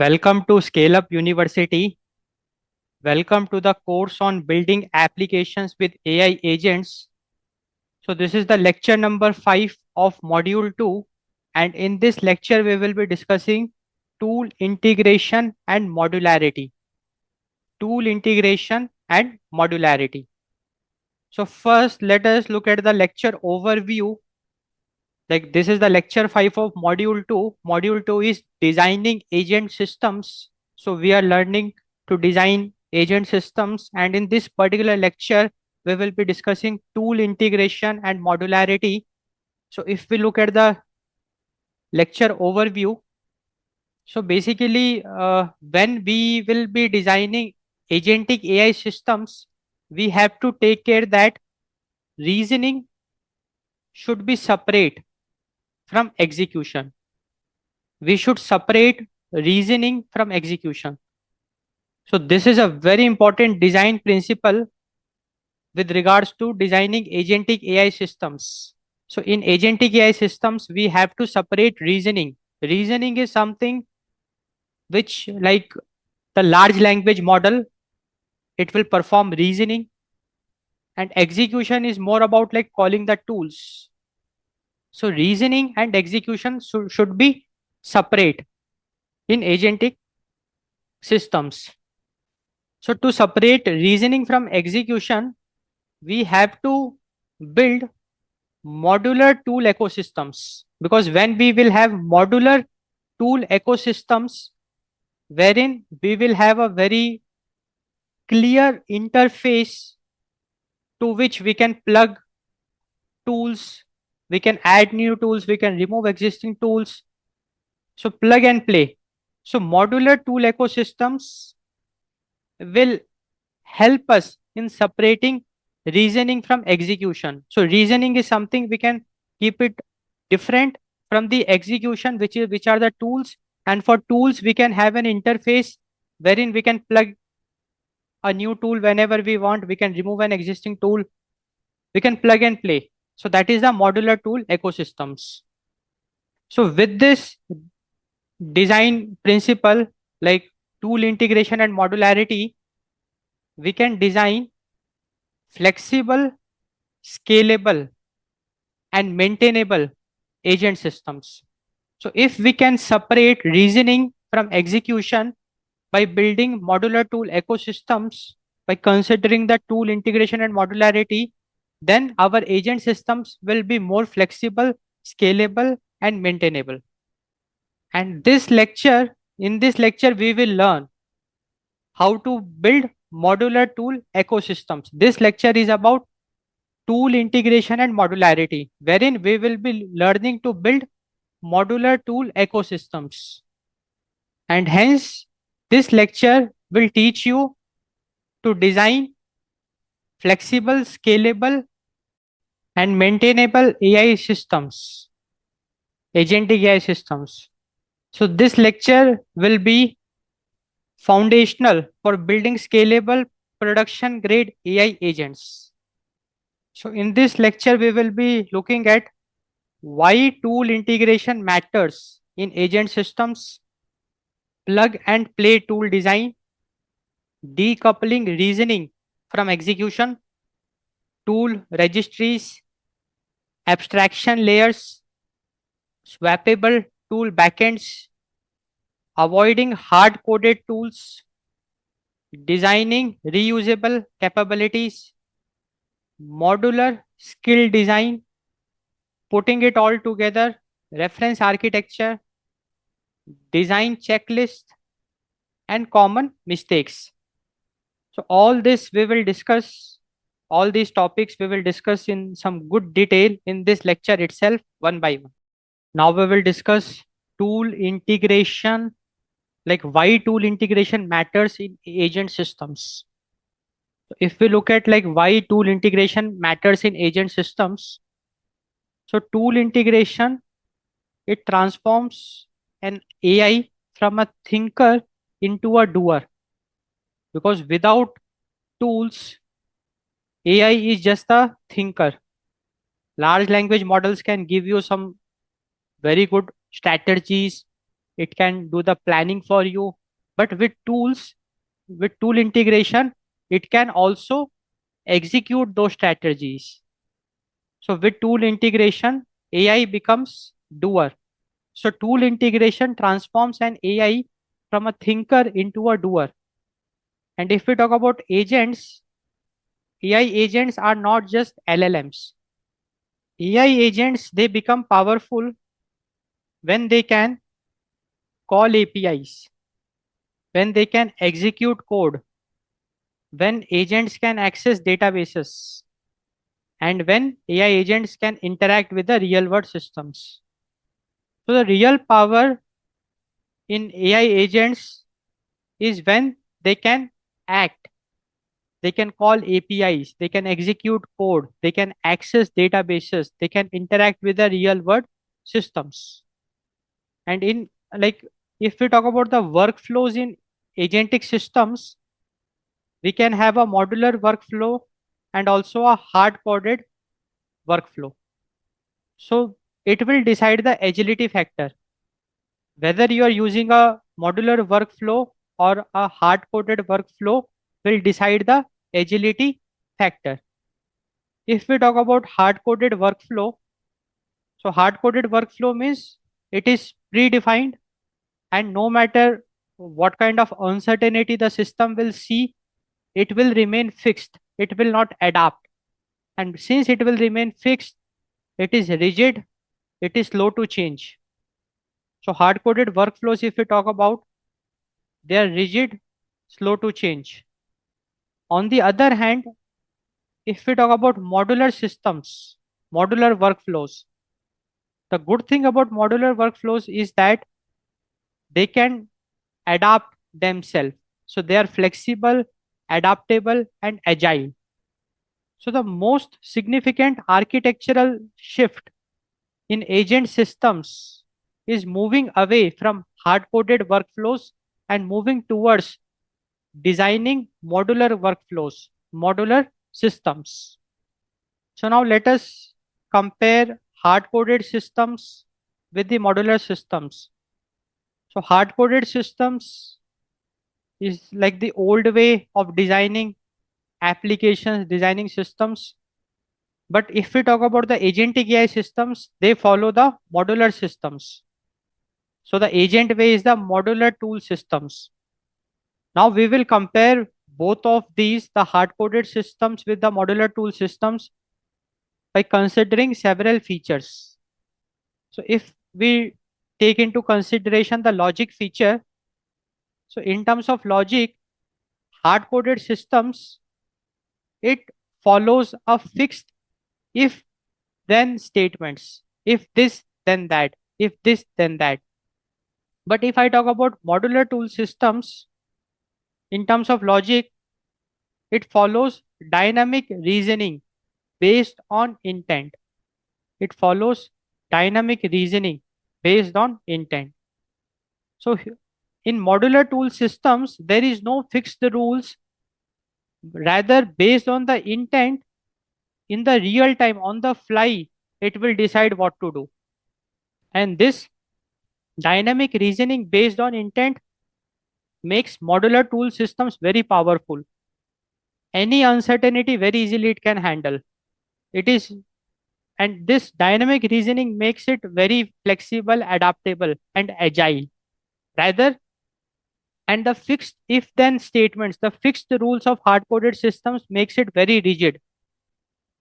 Welcome to ScaleUp University. Welcome to the course on building applications with AI agents. So this is the lecture number 5 of module 2. And in this lecture, we will be discussing tool integration and modularity. Tool integration and modularity. So first, let us look at the lecture overview. Like this is the lecture 5 of module 2. Module 2 is designing agent systems. So we are learning to design agent systems, and in this particular lecture we will be discussing tool integration and modularity. So if we look at the lecture overview, so basically when we will be designing agentic AI systems, we have to take care that reasoning should be separate from execution. We should separate reasoning from execution. So this is a very important design principle with regards to designing agentic AI systems. So in agentic AI systems, we have to separate reasoning. Reasoning is something which, like the large language model, it will perform reasoning, and execution is more about like calling the tools. So reasoning and execution should be separate in agentic systems. So to separate reasoning from execution, we have to build modular tool ecosystems, because when we will have modular tool ecosystems wherein we will have a very clear interface to which we can plug tools, we can add new tools, we can remove existing tools. So plug and play. So modular tool ecosystems will help us in separating reasoning from execution. So reasoning is something we can keep it different from the execution, which are the tools. And for tools, we can have an interface wherein we can plug a new tool whenever we want. We can remove an existing tool. We can plug and play. So that is the modular tool ecosystems. So with this design principle, like tool integration and modularity, we can design flexible, scalable, and maintainable agent systems. So if we can separate reasoning from execution by building modular tool ecosystems, by considering the tool integration and modularity, then our agent systems will be more flexible, scalable, and maintainable. And in this lecture, we will learn how to build modular tool ecosystems. This lecture is about tool integration and modularity, wherein we will be learning to build modular tool ecosystems. And hence, this lecture will teach you to design flexible, scalable, and maintainable AI systems, agentic AI systems. So this lecture will be foundational for building scalable production grade AI agents. So in this lecture, we will be looking at why tool integration matters in agent systems, plug and play tool design, decoupling reasoning from execution, tool registries, abstraction layers, swappable tool backends, avoiding hard-coded tools, designing reusable capabilities, modular skill design, putting it all together, reference architecture, design checklist, and common mistakes. So all this we will discuss, all these topics we will discuss in some good detail in this lecture itself, one by one. Now we will discuss tool integration, like why tool integration matters in agent systems. So if we look at like why tool integration matters in agent systems, so tool integration, it transforms an AI from a thinker into a doer, because without tools, AI is just a thinker. Large language models can give you some very good strategies, it can do the planning for you. But with tools, with tool integration, it can also execute those strategies. So with tool integration, AI becomes doer. So tool integration transforms an AI from a thinker into a doer. And if we talk about agents, AI agents are not just LLMs. AI agents, they become powerful when they can call APIs, when they can execute code, when agents can access databases, and when AI agents can interact with the real world systems. So the real power in AI agents is when they can act, they can call APIs, they can execute code, they can access databases, they can interact with the real world systems. And in like if we talk about the workflows in agentic systems, we can have a modular workflow and also a hard coded workflow. So it will decide the agility factor. Whether you are using a modular workflow or a hard coded workflow will decide the agility factor. If we talk about hard coded workflow, so hard coded workflow means it is predefined, and no matter what kind of uncertainty the system will see, it will remain fixed. It will not adapt. And since it will remain fixed, it is rigid, it is slow to change. So hard coded workflows, if we talk about, they are rigid, slow to change. On the other hand, if we talk about modular systems, modular workflows, the good thing about modular workflows is that they can adapt themselves. So they are flexible, adaptable, and agile. So the most significant architectural shift in agent systems is moving away from hard coded workflows and moving towards designing modular workflows, modular systems. So now let us compare hard coded systems with the modular systems. So hard coded systems is like the old way of designing applications, designing systems. But if we talk about the agentic AI systems, they follow the modular systems. So the agent way is the modular tool systems. Now we will compare both of these, the hard-coded systems with the modular tool systems, by considering several features. So if we take into consideration the logic feature, so in terms of logic, hard-coded systems, it follows a fixed if then statements. If this, then that. If this, then that. But if I talk about modular tool systems, in terms of logic, it follows dynamic reasoning based on intent. It follows dynamic reasoning based on intent. So in modular tool systems, there is no fixed rules. Rather, based on the intent, in the real time, on the fly, it will decide what to do. And this dynamic reasoning based on intent makes modular tool systems very powerful. Any uncertainty very easily it can handle. It is, and this dynamic reasoning makes it very flexible, adaptable, and agile. Rather, and the fixed if then statements, the fixed rules of hard coded systems makes it very rigid.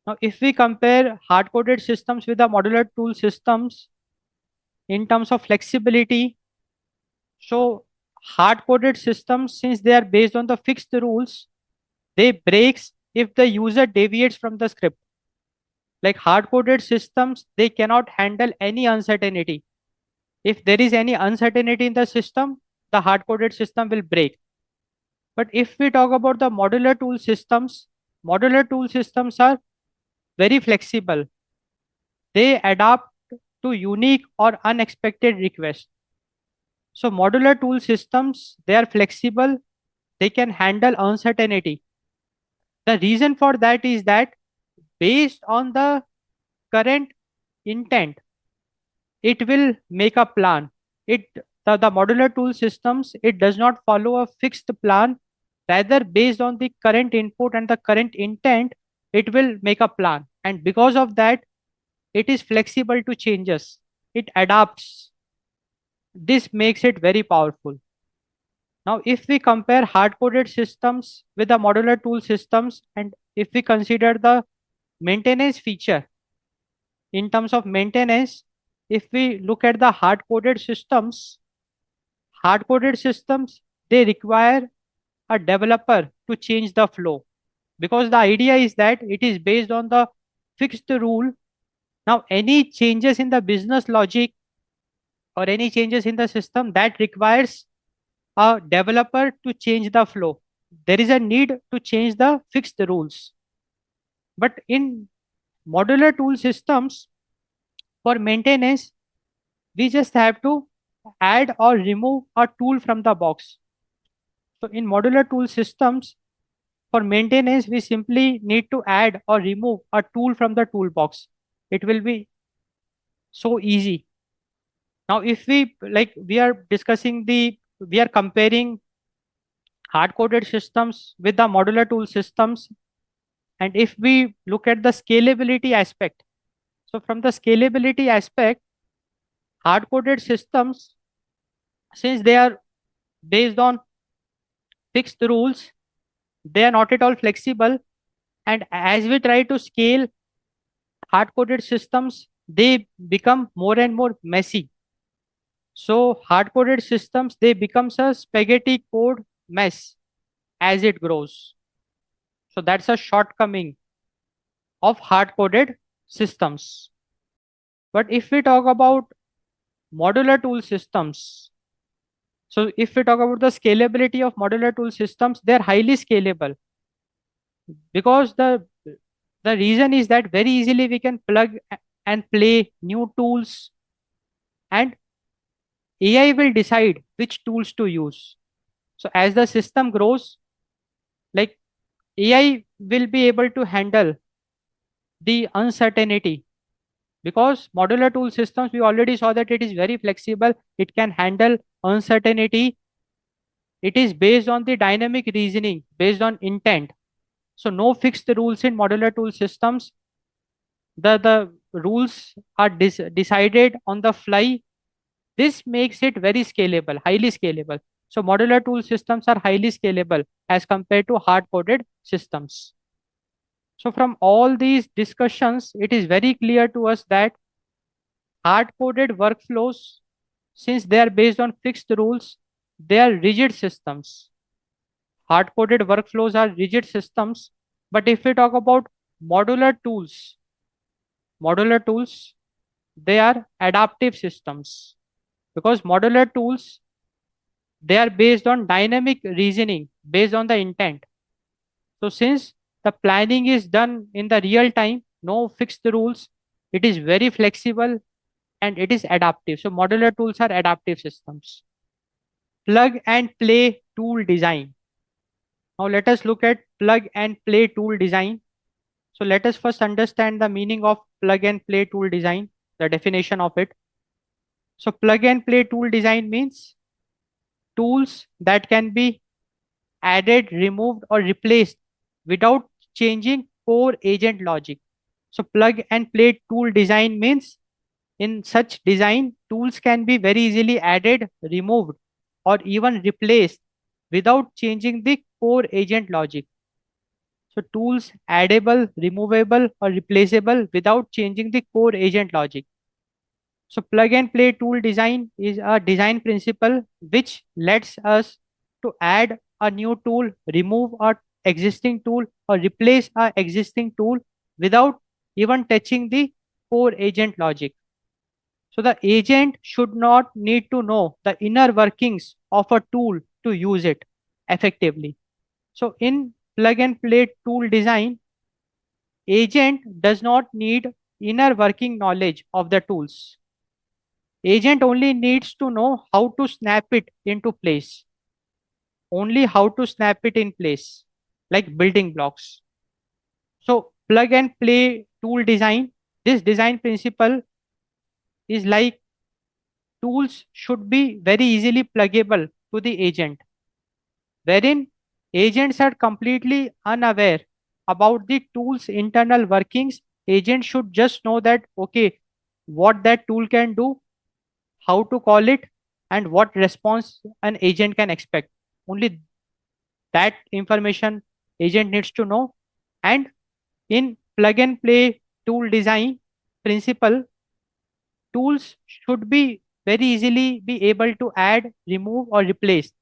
Now, if we compare hard coded systems with the modular tool systems in terms of flexibility, so hard coded systems, since they are based on the fixed rules, they breaks if the user deviates from the script. Like hard coded systems, they cannot handle any uncertainty. If there is any uncertainty in the system, the hard coded system will break. But if we talk about the modular tool systems are very flexible. They adapt to unique or unexpected requests. So modular tool systems, they are flexible. They can handle uncertainty. The reason for that is that based on the current intent, it will make a plan. It the the modular tool systems, it does not follow a fixed plan. Rather, based on the current input and the current intent, it will make a plan. And because of that, it is flexible to changes. It adapts. This makes it very powerful. Now, if we compare hard-coded systems with the modular tool systems, and if we consider the maintenance feature in terms of maintenance, if we look at the hard-coded systems, they require a developer to change the flow, because the idea is that it is based on the fixed rule. Now, any changes in the business logic or any changes in the system, that requires a developer to change the flow. There is a need to change the fixed rules. But in modular tool systems, for maintenance, we just have to add or remove a tool from the box. So in modular tool systems, for maintenance, we simply need to add or remove a tool from the toolbox. It will be so easy. Now, if we like, we are comparing hard coded systems with the modular tool systems. And if we look at the scalability aspect, so from the scalability aspect, hard coded systems, since they are based on fixed rules, they are not at all flexible. And as we try to scale hard coded systems, they become more and more messy. So hard coded systems, they becomes a spaghetti code mess as it grows. So that's a shortcoming of hard coded systems. But if we talk about modular tool systems, so if we talk about the scalability of modular tool systems, they're highly scalable, because the reason is that very easily we can plug and play new tools, and AI will decide which tools to use. So as the system grows, like, AI will be able to handle the uncertainty, because modular tool systems, we already saw that it is very flexible. It can handle uncertainty. It is based on the dynamic reasoning, based on intent. So no fixed rules in modular tool systems. The rules are decided on the fly. This makes it very scalable, highly scalable. So modular tool systems are highly scalable as compared to hard coded systems. So from all these discussions, it is very clear to us that hard coded workflows, since they are based on fixed rules, they are rigid systems. Hard coded workflows are rigid systems. But if we talk about modular tools, modular tools, they are adaptive systems, because modular tools, they are based on dynamic reasoning, based on the intent. So since the planning is done in the real time, no fixed rules, it is very flexible and it is adaptive. So modular tools are adaptive systems. Plug and play tool design. Now let us look at plug and play tool design. So let us first understand the meaning of plug and play tool design, the definition of it. So plug and play tool design means tools that can be added, removed, or replaced without changing core agent logic. So plug and play tool design means, in such design, tools can be very easily added, removed, or even replaced without changing the core agent logic. So tools addable, removable, or replaceable without changing the core agent logic. So plug and play tool design is a design principle which lets us to add a new tool, remove a existing tool, or replace a existing tool without even touching the core agent logic. So the agent should not need to know the inner workings of a tool to use it effectively. So in plug and play tool design, agent does not need inner working knowledge of the tools. Agent only needs to know how to snap it into place. Only how to snap it in place, like building blocks. So plug and play tool design, this design principle is like tools should be very easily pluggable to the agent, wherein agents are completely unaware about the tool's internal workings. Agent should just know that, okay, what that tool can do, how to call it, and what response an agent can expect. Only that information agent needs to know. And in plug and play tool design principle, tools should be very easily be able to add, remove, or replace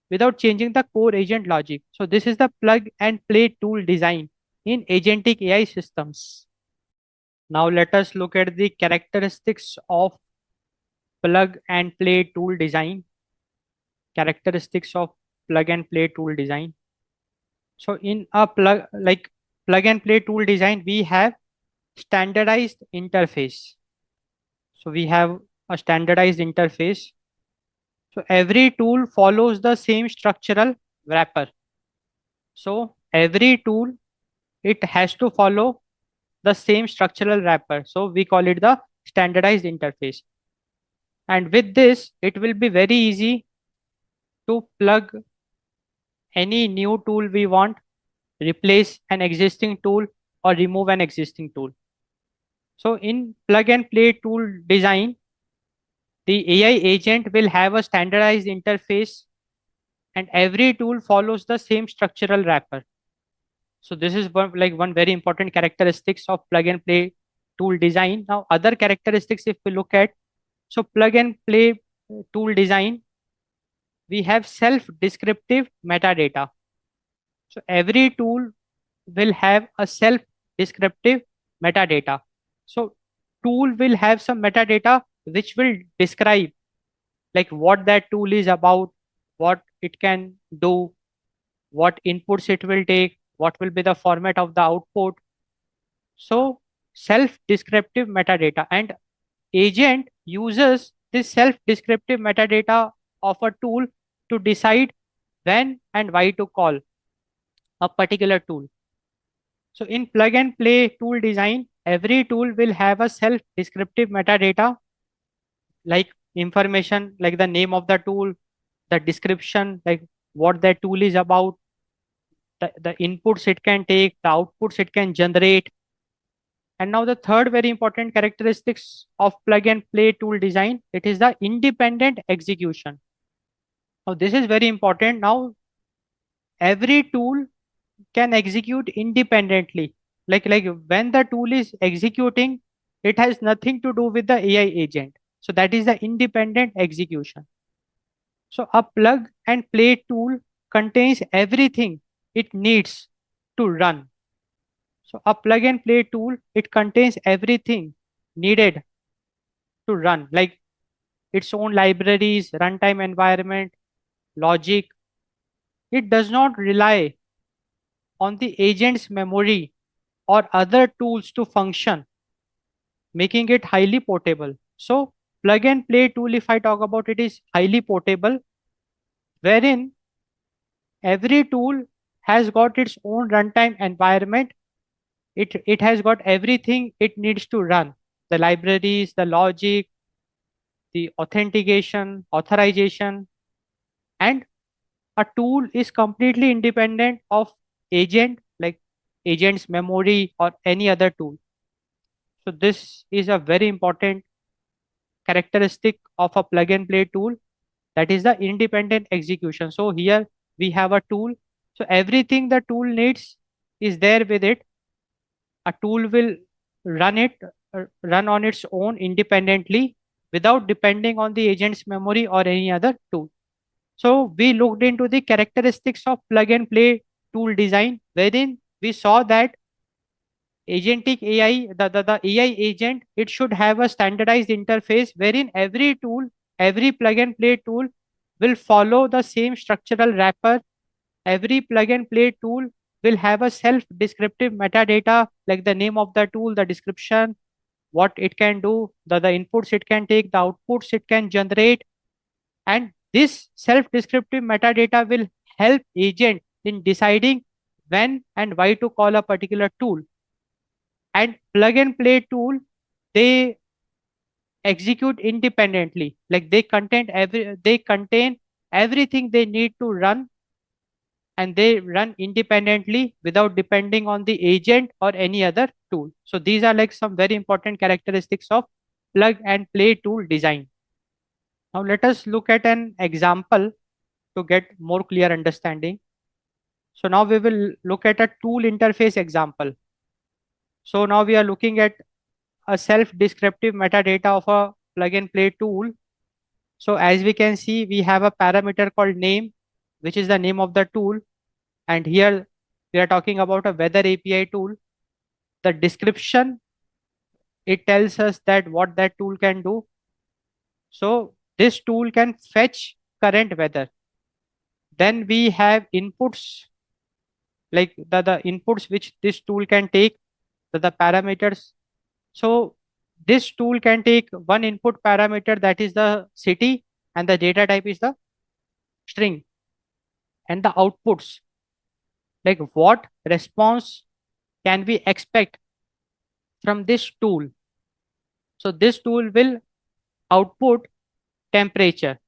without changing the core agent logic. So this is the plug and play tool design in agentic AI systems. Now let us look at the characteristics of plug and play tool design. Characteristics of plug and play tool design. So in a plug and play tool design, we have standardized interface. So we have a standardized interface. So every tool follows the same structural wrapper. So every tool, it has to follow the same structural wrapper. So we call it the standardized interface. And with this, it will be very easy to plug any new tool we want, replace an existing tool, or remove an existing tool. So in plug and play tool design, the AI agent will have a standardized interface and every tool follows the same structural wrapper. So this is one very important characteristics of plug and play tool design. Now other characteristics, if we look at, so plug and play tool design, we have self-descriptive metadata. So every tool will have a self-descriptive metadata. So tool will have some metadata which will describe like what that tool is about, what it can do, what inputs it will take, what will be the format of the output. So self-descriptive metadata, and agent uses this self-descriptive metadata of a tool to decide when and why to call a particular tool. So in plug and play tool design, every tool will have a self-descriptive metadata like information like the name of the tool, the description, like what that tool is about, the inputs it can take, the outputs it can generate. And now the third very important characteristics of plug and play tool design, it is the independent execution. Now this is very important. Now every tool can execute independently. Like when the tool is executing, it has nothing to do with the AI agent. So that is the independent execution. So a plug and play tool contains everything it needs to run. So a plug and play tool, it contains everything needed to run, like its own libraries, runtime environment, logic. It does not rely on the agent's memory or other tools to function, making it highly portable. So plug and play tool, if I talk about it, is highly portable, wherein every tool has got its own runtime environment. It has got everything it needs to run. The libraries, the logic, the authentication, authorization, and a tool is completely independent of agent, like agent's memory or any other tool. So this is a very important characteristic of a plug and play tool, that is the independent execution. So here we have a tool. So everything the tool needs is there with it. A tool will run it, run on its own independently without depending on the agent's memory or any other tool. So we looked into the characteristics of plug and play tool design, wherein we saw that agentic AI, the AI agent, it should have a standardized interface wherein every tool, every plug and play tool will follow the same structural wrapper. Every plug and play tool will have a self-descriptive metadata like the name of the tool, the description, what it can do, the inputs it can take, the outputs it can generate. And this self-descriptive metadata will help agent in deciding when and why to call a particular tool. And plug and play tool, they execute independently. Like they contain everything they need to run, and they run independently without depending on the agent or any other tool. So these are like some very important characteristics of plug and play tool design. Now let us look at an example to get more clear understanding. So now we will look at a tool interface example. So now we are looking at a self-descriptive metadata of a plug and play tool. So as we can see, we have a parameter called name, which is the name of the tool. And here we are talking about a weather API tool. The description, it tells us that what that tool can do. So this tool can fetch current weather. Then we have inputs, like the inputs which this tool can take, the parameters. So this tool can take one input parameter, that is the city, and the data type is the string, and the outputs, like what response can we expect from this tool. So this tool will output temperature,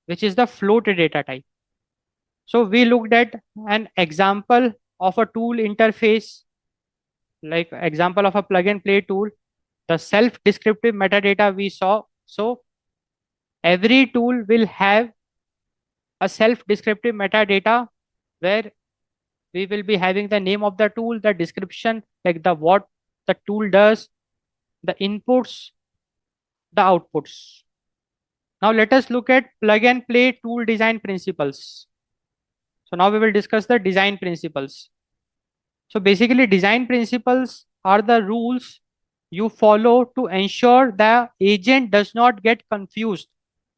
which is the float data type. So we looked at an example of a tool interface, like example of a plug and play tool, the self descriptive metadata we saw. So every tool will have a self descriptive metadata where we will be having the name of the tool, the description, like the what the tool does, the inputs, the outputs. Now let us look at plug and play tool design principles. So now we will discuss the design principles. So basically design principles are the rules you follow to ensure the agent does not get confused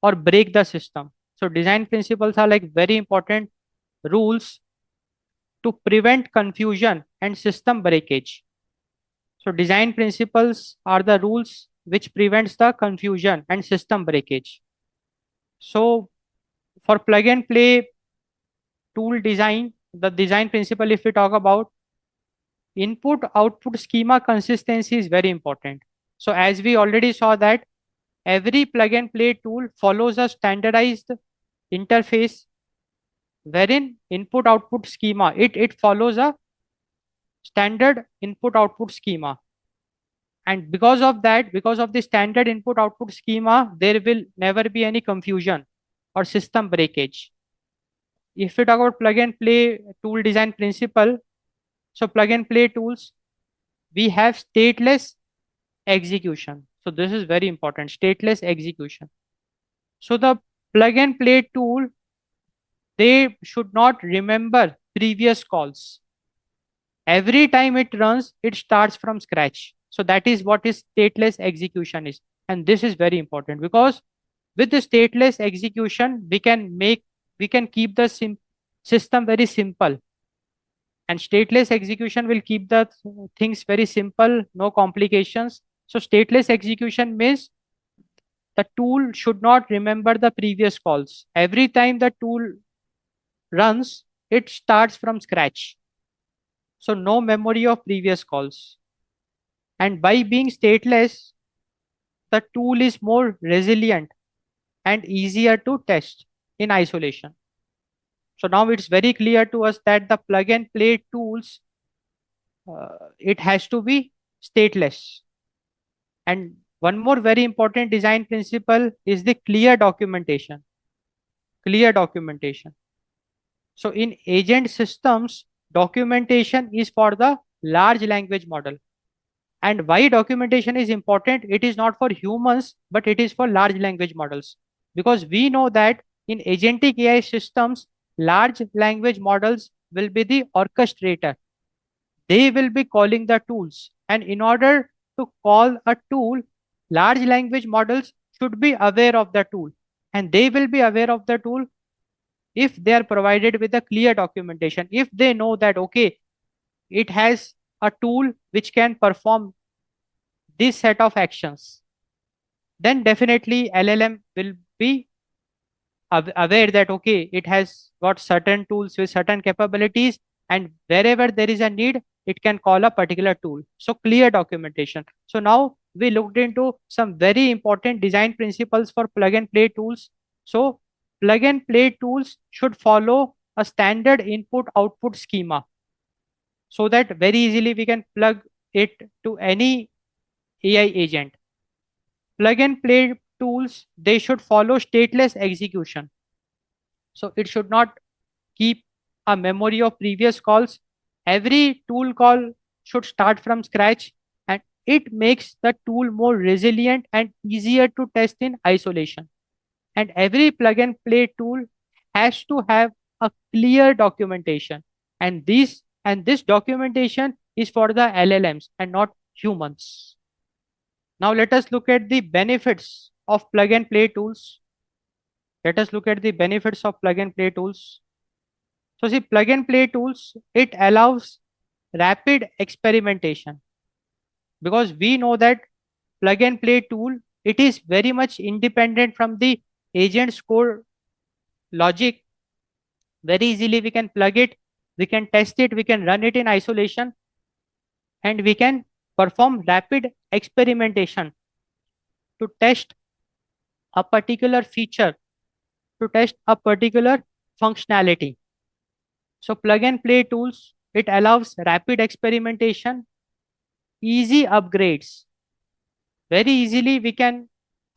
or break the system. So design principles are like very important rules to prevent confusion and system breakage. So design principles are the rules which prevents the confusion and system breakage. So for plug and play tool design, the design principle, if we talk about, input output schema consistency is very important. So as we already saw that every plug and play tool follows a standardized interface wherein input output schema, it follows a standard input output schema. And because of that, because of the standard input output schema, there will never be any confusion or system breakage. If we talk about plug and play tool design principle, so plug and play tools, we have stateless execution. So this is very important, stateless execution. So the plug and play tool, they should not remember previous calls. Every time it runs, it starts from scratch. So that is what is stateless execution is. And this is very important because with the stateless execution, we can keep the system very simple. And stateless execution will keep the things very simple, no complications. So stateless execution means the tool should not remember the previous calls. Every time the tool runs, it starts from scratch. So no memory of previous calls. And by being stateless, the tool is more resilient and easier to test in isolation. So now it's very clear to us that the plug and play tools, it has to be stateless. And one more very important design principle is the clear documentation. Clear documentation. So in agent systems, documentation is for the large language model. And why documentation is important? It is not for humans, but it is for large language models. Because we know that in agentic AI systems, large language models will be the orchestrator. They will be calling the tools. And in order to call a tool, large language models should be aware of the tool. And they will be aware of the tool if they are provided with a clear documentation. If they know that, okay, it has a tool which can perform this set of actions, then definitely LLM will be aware that, okay, it has got certain tools with certain capabilities, and wherever there is a need, it can call a particular tool. So clear documentation. So now we looked into some very important design principles for plug and play tools. So plug and play tools should follow a standard input output schema, so that very easily we can plug it to any AI agent. Plug and play tools, they should follow stateless execution. So it should not keep a memory of previous calls. Every tool call should start from scratch, and it makes the tool more resilient and easier to test in isolation. And every plug and play tool has to have a clear documentation. And this documentation is for the LLMs and not humans. Now let us look at the benefits of plug and play tools. Let us look at the benefits of plug and play tools. So see, plug and play tools, it allows rapid experimentation, because we know that plug and play tool, it is very much independent from the agent's core logic. Very easily we can plug it, we can test it, we can run it in isolation, and we can perform rapid experimentation to test a particular feature, to test a particular functionality. So plug and play tools, it allows rapid experimentation, easy upgrades. Very easily we can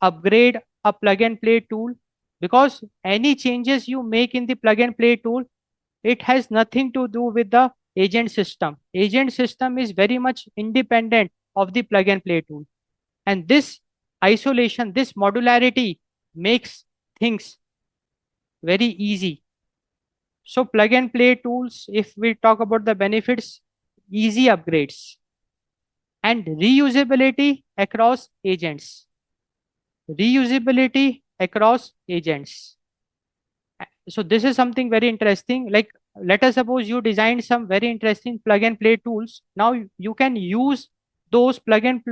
upgrade a plug and play tool, because any changes you make in the plug and play tool, it has nothing to do with the agent system. Agent system is very much independent of the plug and play tool. And this isolation, this modularity makes things very easy. So plug and play tools, if we talk about the benefits, easy upgrades and reusability across agents. Reusability across agents. So this is something very interesting. Like, let us suppose you designed some very interesting plug and play tools. Now you can use those plug and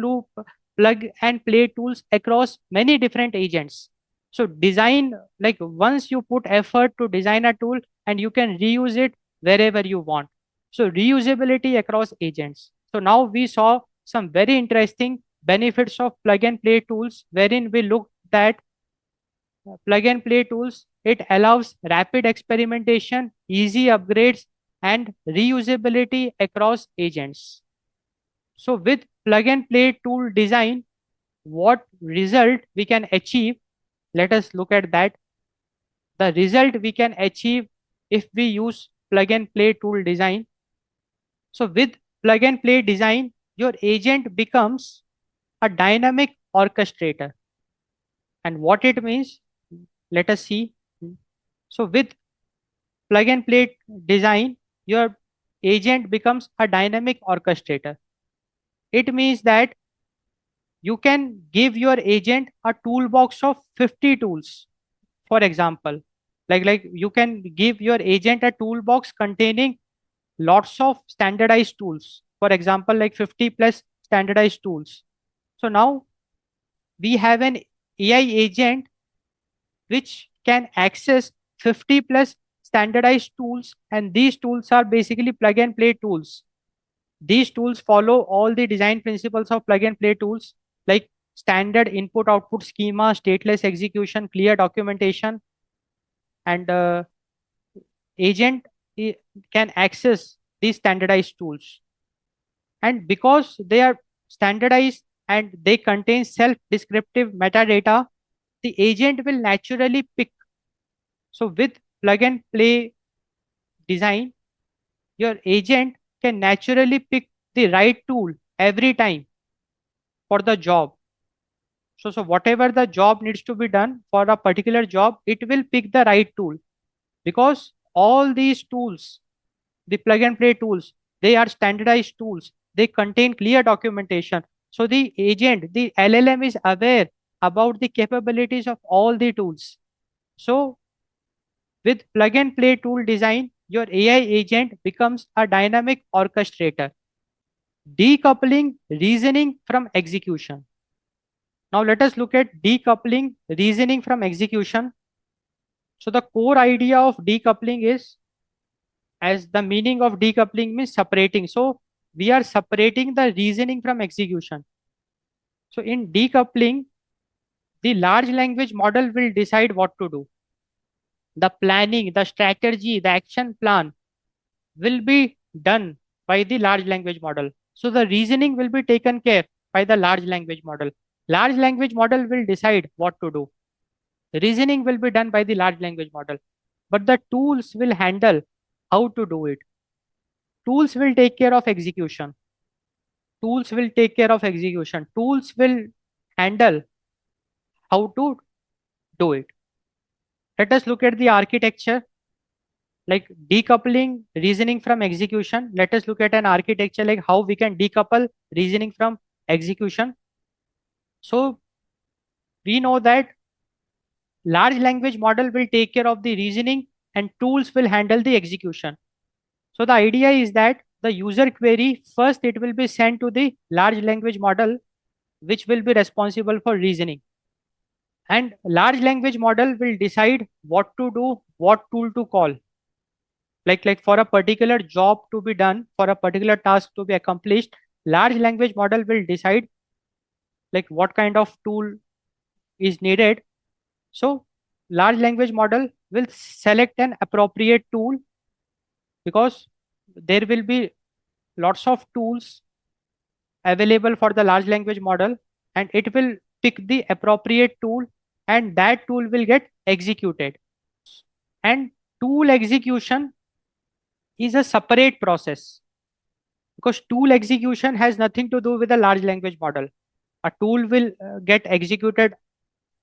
play tools across many different agents. So design, like once you put effort to design a tool, and you can reuse it wherever you want. So reusability across agents. So now we saw some very interesting benefits of plug and play tools, wherein we looked at plug and play tools. It allows rapid experimentation, easy upgrades, and reusability across agents. So with plug and play tool design, what result we can achieve? Let us look at that. The result we can achieve if we use plug and play tool design. So with plug and play design, your agent becomes a dynamic orchestrator. And what it means, let us see. So with plug and play design, your agent becomes a dynamic orchestrator. It means that you can give your agent a toolbox of 50 tools. For example, like you can give your agent a toolbox containing lots of standardized tools. For example, like 50 plus standardized tools. So now we have an AI agent which can access 50 plus standardized tools, and these tools are basically plug and play tools. These tools follow all the design principles of plug and play tools, like standard input output schema, stateless execution, clear documentation, and agent can access these standardized tools. And because they are standardized and they contain self-descriptive metadata, the agent will naturally pick. So with plug and play design, your agent can naturally pick the right tool every time for the job. So whatever the job needs to be done for a particular job, it will pick the right tool, because all these tools, the plug and play tools, they are standardized tools. They contain clear documentation. So the agent, the LLM is aware about the capabilities of all the tools. So with plug and play tool design, your AI agent becomes a dynamic orchestrator, decoupling reasoning from execution. Now let us look at decoupling reasoning from execution. So the core idea of decoupling is, as the meaning of decoupling means separating. So we are separating the reasoning from execution. So in decoupling, the large language model will decide what to do. The planning, the strategy, the action plan will be done by the large language model. So the reasoning will be taken care by the large language model. Large language model will decide what to do. Reasoning will be done by the large language model, but the tools will handle how to do it. Tools will take care of execution. Tools will take care of execution. Tools will handle how to do it. Let us look at the architecture, like decoupling reasoning from execution. Let us look at an architecture like how we can decouple reasoning from execution. So we know that large language model will take care of the reasoning and tools will handle the execution. So the idea is that the user query, first it will be sent to the large language model, which will be responsible for reasoning. And large language model will decide what to do, what tool to call. Like for a particular job to be done, for a particular task to be accomplished, large language model will decide like what kind of tool is needed. So large language model will select an appropriate tool, because there will be lots of tools available for the large language model, and it will pick the appropriate tool, and that tool will get executed. And tool execution is a separate process, because tool execution has nothing to do with the large language model. A tool will get executed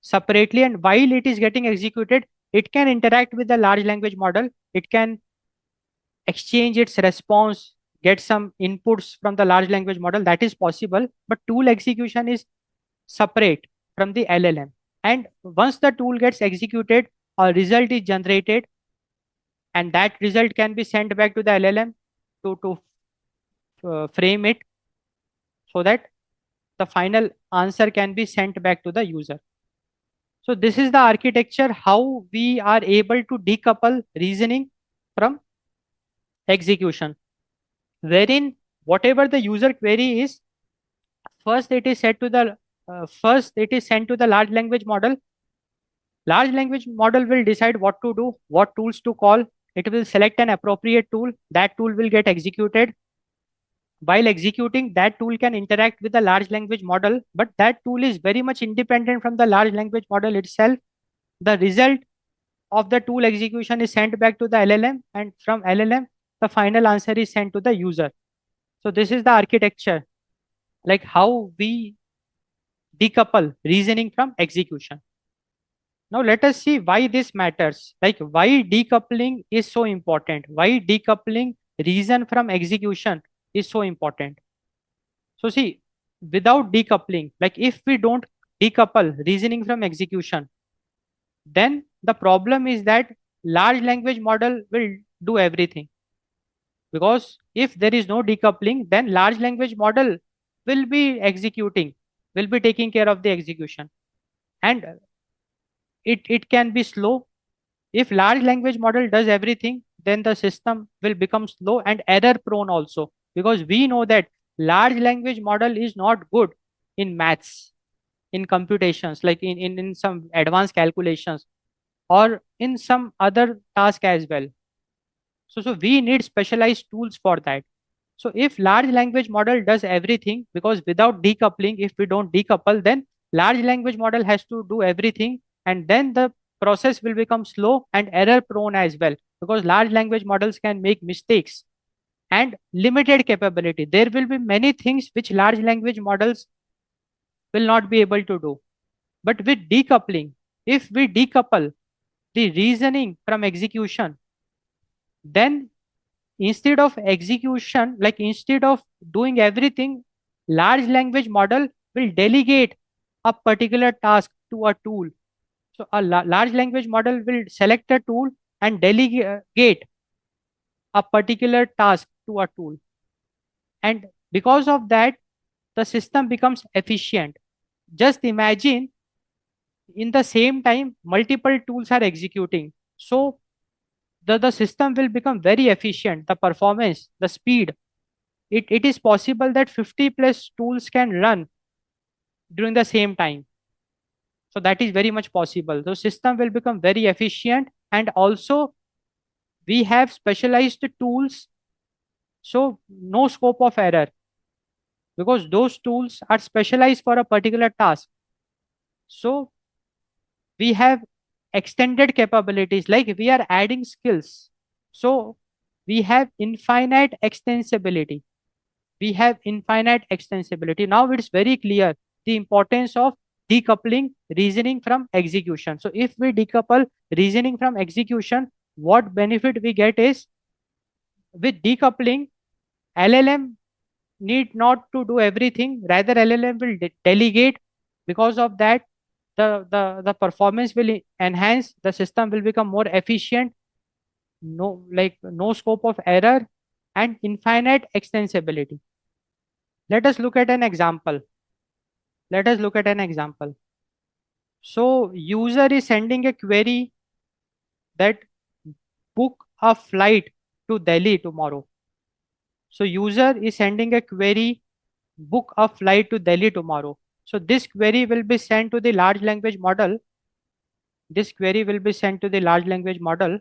separately, and while it is getting executed, it can interact with the large language model. It can exchange its response, get some inputs from the large language model. That is possible, but tool execution is separate from the LLM. And once the tool gets executed, a result is generated, and that result can be sent back to the LLM to frame it, so that the final answer can be sent back to the user. So this is the architecture how we are able to decouple reasoning from execution, wherein whatever the user query is, first it is set to the first it is sent to the large language model. Large language model will decide what to do, what tools to call. It will select an appropriate tool. That tool will get executed. While executing, that tool can interact with the large language model, but that tool is very much independent from the large language model itself. The result of the tool execution is sent back to the LLM, and from LLM, the final answer is sent to the user. So this is the architecture, like how we decouple reasoning from execution. Now let us see why this matters. Like why decoupling is so important. Why decoupling reason from execution is so important. So see, without decoupling, like if we don't decouple reasoning from execution, then the problem is that large language model will do everything. Because if there is no decoupling, then large language model will be executing, will be taking care of the execution. And it can be slow. If large language model does everything, then the system will become slow and error prone also, because we know that large language model is not good in maths, in computations, like in some advanced calculations, or in some other task as well. So we need specialized tools for that. So if large language model does everything, because without decoupling, if we don't decouple, then large language model has to do everything, and then the process will become slow and error prone as well, because large language models can make mistakes and limited capability. There will be many things which large language models will not be able to do. But with decoupling, if we decouple the reasoning from execution, then instead of execution, like instead of doing everything, large language model will delegate a particular task to a tool. So a large language model will select a tool and delegate a particular task to a tool. And because of that, the system becomes efficient. Just imagine, in the same time, multiple tools are executing. So the system will become very efficient. The performance, the speed, it is possible that 50 plus tools can run during the same time. So that is very much possible. The system will become very efficient, and also we have specialized tools, so no scope of error, because those tools are specialized for a particular task. So we have extended capabilities, like we are adding skills. So we have infinite extensibility. We have infinite extensibility. Now it's very clear the importance of decoupling reasoning from execution. So if we decouple reasoning from execution, what benefit we get is, with decoupling, LLM need not to do everything. Rather, LLM will delegate. Because of that, the performance will enhance. The system will become more efficient. No scope of error and infinite extensibility. Let us look at an example. Let us look at an example. So user is sending a query that book a flight to Delhi tomorrow. So user is sending a query, book a flight to Delhi tomorrow. So this query will be sent to the large language model. This query will be sent to the large language model.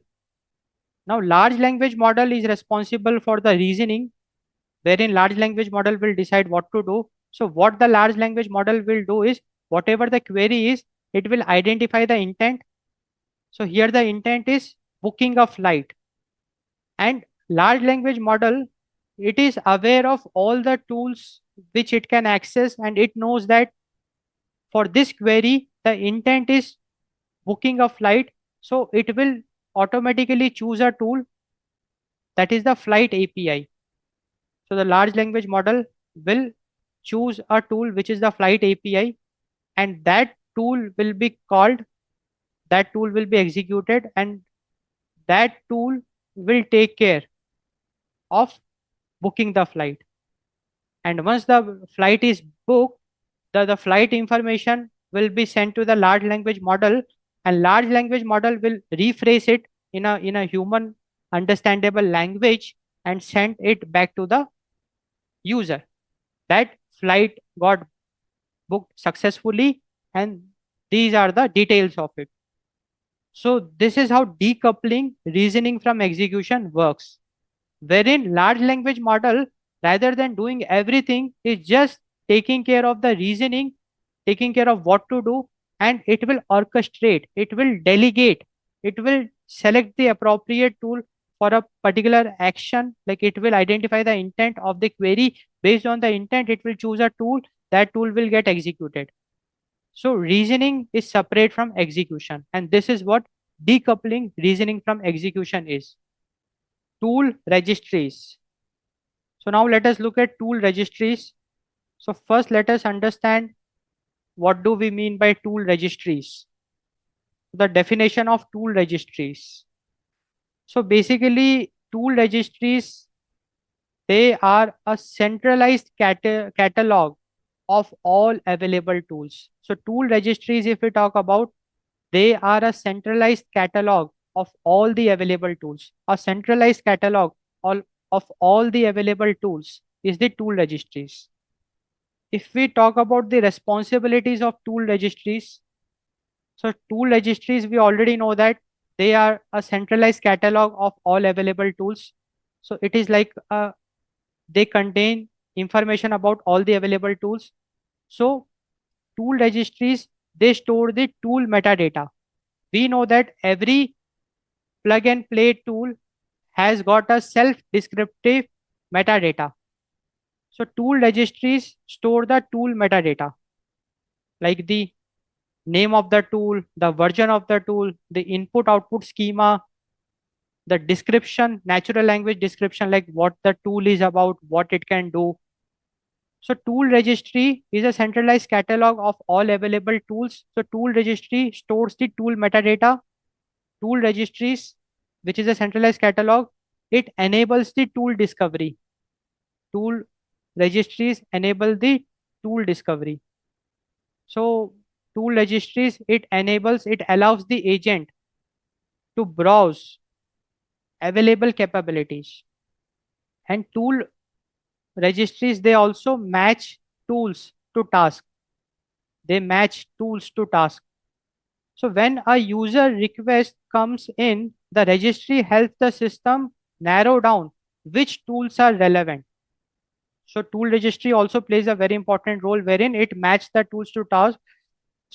Now large language model is responsible for the reasoning, wherein large language model will decide what to do. So what the large language model will do is, whatever the query is, it will identify the intent. So here the intent is booking a flight, and large language model, it is aware of all the tools which it can access, and it knows that for this query the intent is booking a flight. So it will automatically choose a tool, that is the flight API. So the large language model will choose a tool which is the flight API, and that tool will be called, that tool will be executed, and that tool will take care of booking the flight. And once the flight is booked, the flight information will be sent to the large language model, and large language model will rephrase it in a human understandable language and send it back to the user. That flight got booked successfully, and these are the details of it. So this is how decoupling reasoning from execution works, wherein large language model, rather than doing everything, is just taking care of the reasoning, taking care of what to do, and it will orchestrate, it will delegate, it will select the appropriate tool for a particular action. Like it will identify the intent of the query. Based on the intent, it will choose a tool. That tool will get executed. So reasoning is separate from execution, and this is what decoupling reasoning from execution is. Tool registries. So now let us look at tool registries. So first let us understand what do we mean by tool registries. The definition of tool registries. So basically tool registries, they are a centralized catalog of all available tools. So tool registries, if we talk about, they are a centralized catalog of all the available tools. A centralized catalog all, of all the available tools is the tool registries. If we talk about the responsibilities of tool registries, so tool registries, we already know that they are a centralized catalog of all available tools. So it is like they contain information about all the available tools. So tool registries, they store the tool metadata. We know that every plug and play tool has got a self-descriptive metadata. So tool registries store the tool metadata, like the name of the tool, the version of the tool, the input output schema, the description, natural language description, like what the tool is about, what it can do. So tool registry is a centralized catalog of all available tools. So tool registry stores the tool metadata. Tool registries, which is a centralized catalog, it enables the tool discovery. Tool registries enable the tool discovery. So tool registries, it allows the agent to browse available capabilities. And tool registries, they also match tools to tasks. they match tools to tasks. So when a user request comes in, the registry helps the system narrow down which tools are relevant. So tool registry also plays a very important role wherein it matches the tools to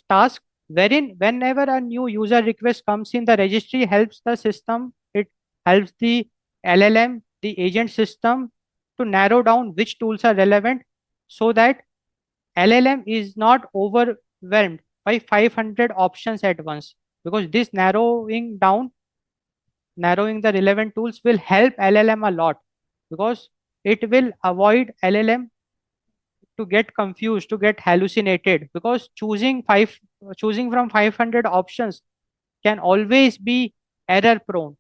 task, wherein whenever a new user request comes in, the registry helps the system, it helps the LLM, the agent system, to narrow down which tools are relevant, so that LLM is not overwhelmed by 500 options at once, because this narrowing the relevant tools will help LLM a lot, because it will avoid LLM to get confused, to get hallucinated, because choosing from 500 options can always be error prone,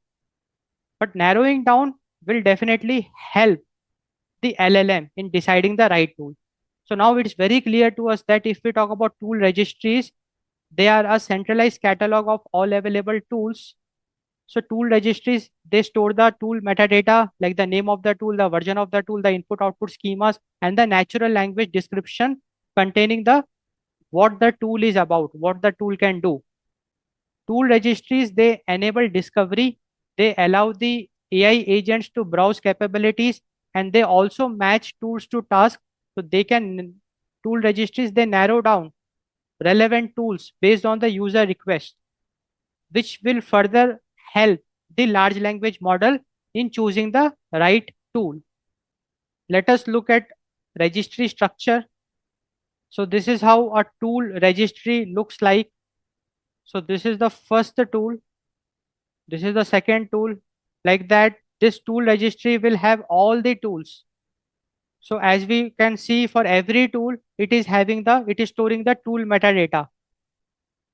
but narrowing down will definitely help the LLM in deciding the right tool. So now it's very clear to us that if we talk about tool registries, they are a centralized catalog of all available tools. So tool registries, they store the tool metadata like the name of the tool, the version of the tool, the input output schemas, and the natural language description containing the what the tool is about, what the tool can do. Tool registries, they enable discovery, they allow the AI agents to browse capabilities, and they also match tools to tasks. So tool registries, they narrow down relevant tools based on the user request, which will further help the large language model in choosing the right tool. Let us look at registry structure. So this is how a tool registry looks like. So this is the first tool. This is the second tool. Like that, this tool registry will have all the tools. So as we can see, for every tool, it is storing the tool metadata.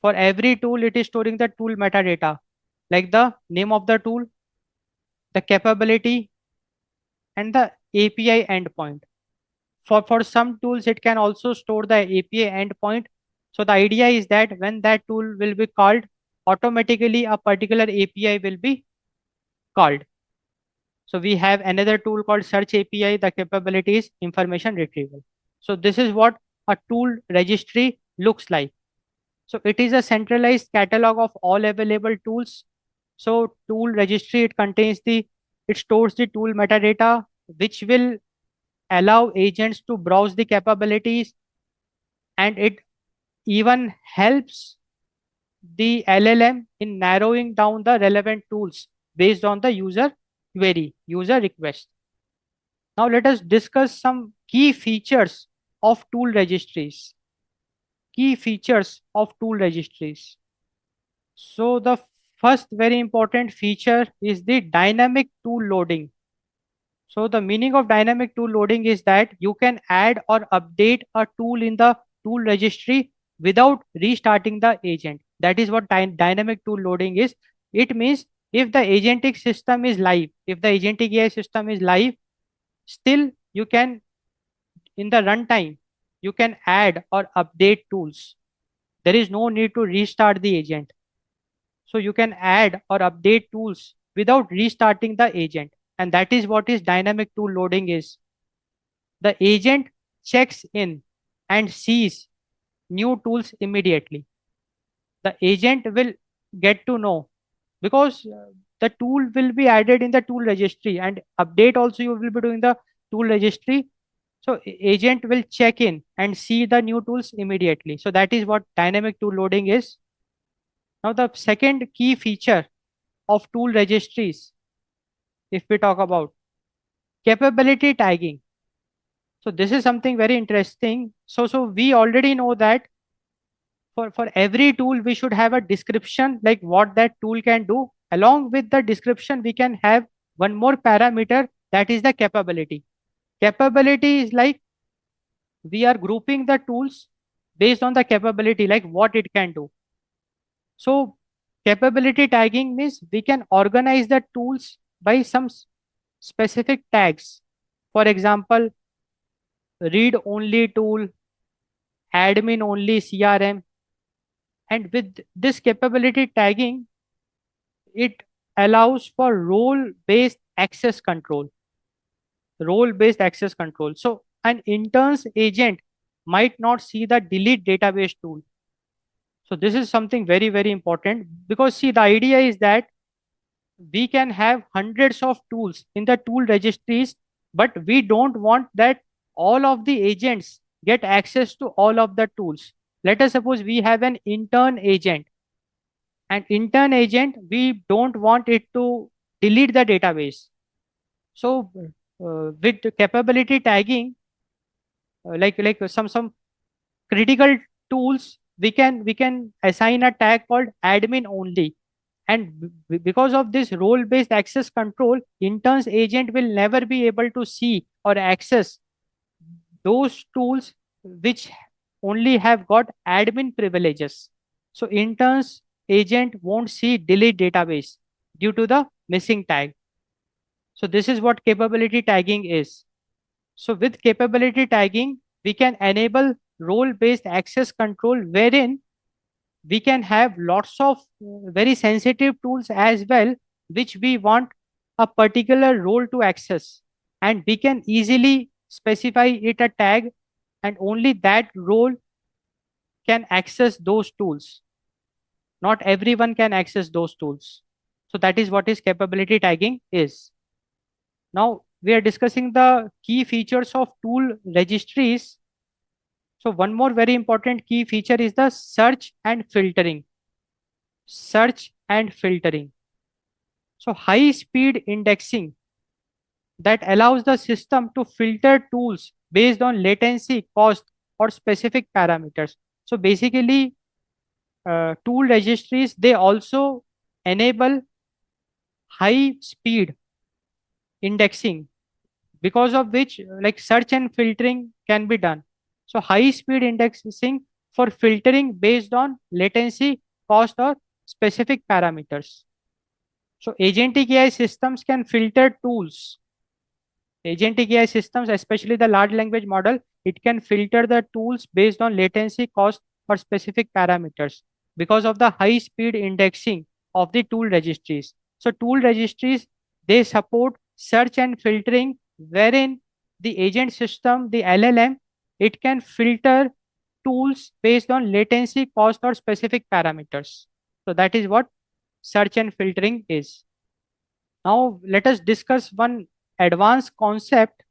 For every tool, it is storing the tool metadata, like the name of the tool, the capability, and the API endpoint. For some tools, it can also store the API endpoint. So the idea is that when that tool will be called, automatically a particular API will be called. So we have another tool called search API. The capability is information retrieval. So this is what a tool registry looks like. So it is a centralized catalog of all available tools. So tool registry, it stores the tool metadata, which will allow agents to browse the capabilities, and it even helps the LLM in narrowing down the relevant tools based on the user query, user request. Now let us discuss some key features of tool registries. Key features of tool registries. So the first very important feature is the dynamic tool loading. So the meaning of dynamic tool loading is that you can add or update a tool in the tool registry without restarting the agent. That is what dynamic tool loading is. It means if the agentic system is live, if the agentic AI system is live, still you can, in the runtime, you can add or update tools. There is no need to restart the agent. So you can add or update tools without restarting the agent. And that is what is dynamic tool loading is. The agent checks in and sees new tools immediately. The agent will get to know, because the tool will be added in the tool registry, and update also you will be doing the tool registry. So agent will check in and see the new tools immediately. So that is what dynamic tool loading is. Now the second key feature of tool registries, if we talk about capability tagging. So this is something very interesting. So we already know that for every tool, we should have a description like what that tool can do. Along with the description, we can have one more parameter, that is the capability. Capability is like we are grouping the tools based on the capability, like what it can do. So capability tagging means we can organize the tools by some specific tags. For example, read only tool, admin only CRM. And with this capability tagging, it allows for role-based access control. Role-based access control. So an interns agent might not see the delete database tool. So this is something very, very important, because see, the idea is that we can have hundreds of tools in the tool registries, but we don't want that all of the agents get access to all of the tools. Let us suppose we have an intern agent, and intern agent, we don't want it to delete the database. So with capability tagging, like some critical tools, we can assign a tag called admin only. And because of this role based access control, interns agent will never be able to see or access those tools which only have got admin privileges. So interns agent won't see delete database due to the missing tag. So this is what capability tagging is. So with capability tagging, we can enable role based access control, wherein we can have lots of very sensitive tools as well, which we want a particular role to access, and we can easily specify it a tag, and only that role can access those tools. Not everyone can access those tools. So that is what is capability tagging is. Now we are discussing the key features of tool registries. So one more very important key feature is the search and filtering. Search and filtering. So high speed indexing that allows the system to filter tools based on latency, cost, or specific parameters. So basically, tool registries, they also enable high speed indexing, because of which like search and filtering can be done. So high speed indexing for filtering based on latency, cost, or specific parameters. So agentic AI systems can filter tools. Agentic AI systems, especially the large language model, it can filter the tools based on latency, cost, or specific parameters because of the high speed indexing of the tool registries. So tool registries, they support search and filtering, wherein the agent system, the LLM, it can filter tools based on latency, cost, or specific parameters. So that is what search and filtering is. Now let us discuss one advanced concept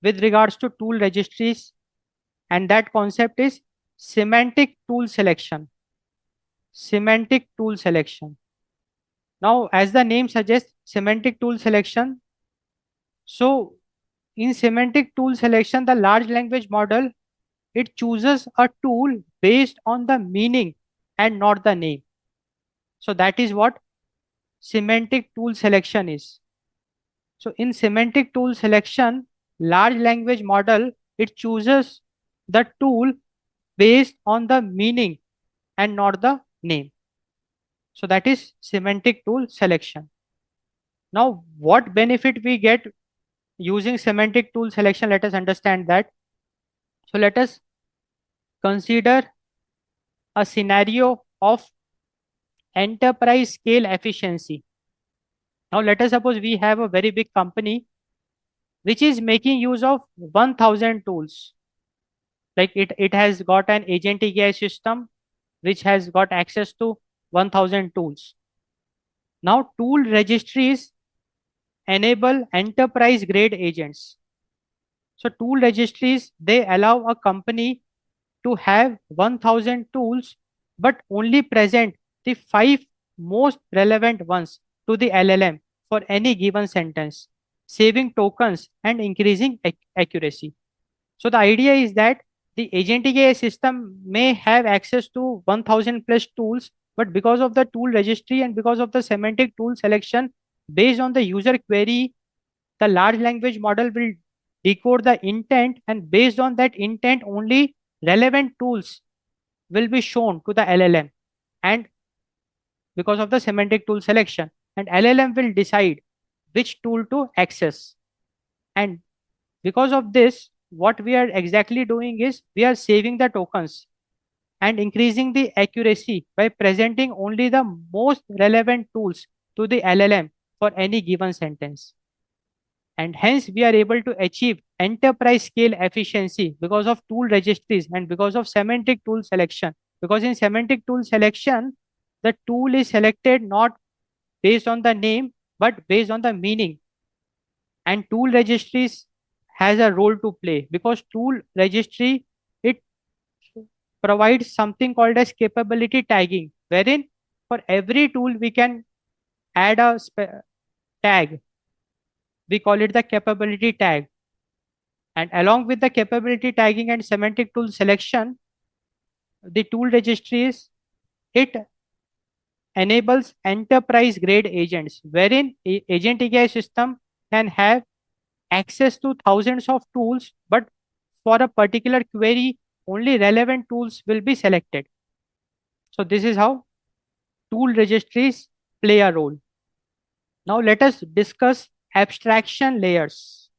with regards to tool registries, and that concept is semantic tool selection. Semantic tool selection. Now, as the name suggests, semantic tool selection. So, in semantic tool selection, the large language model, it chooses a tool based on the meaning and not the name. So that is what semantic tool selection is. So in semantic tool selection, large language model, it chooses the tool based on the meaning and not the name. So that is semantic tool selection. Now, what benefit we get using semantic tool selection? Let us understand that. So let us consider a scenario of enterprise scale efficiency. Now let us suppose we have a very big company which is making use of 1000 tools. Like it has got an agentic AI system which has got access to 1000 tools. Now tool registries enable enterprise grade agents. So tool registries, they allow a company to have 1000 tools, but only present the 5 most relevant ones to the LLM for any given sentence, saving tokens and increasing accuracy. So the idea is that the agentic AI system may have access to 1000 plus tools, but because of the tool registry and because of the semantic tool selection based on the user query, the large language model will decode the intent, and based on that intent only relevant tools will be shown to the LLM, and because of the semantic tool selection, and LLM will decide which tool to access. And because of this, what we are exactly doing is we are saving the tokens and increasing the accuracy by presenting only the most relevant tools to the LLM for any given sentence. And hence we are able to achieve enterprise scale efficiency because of tool registries and because of semantic tool selection. Because in semantic tool selection, the tool is selected not based on the name but based on the meaning. And tool registries has a role to play because tool registry, it provides something called as capability tagging, wherein for every tool we can add a tag. We call it the capability tag. And along with the capability tagging and semantic tool selection, the tool registries, it enables enterprise grade agents, wherein agent API system can have access to thousands of tools, but for a particular query, only relevant tools will be selected. So this is how tool registries play a role. Now let us discuss abstraction layers.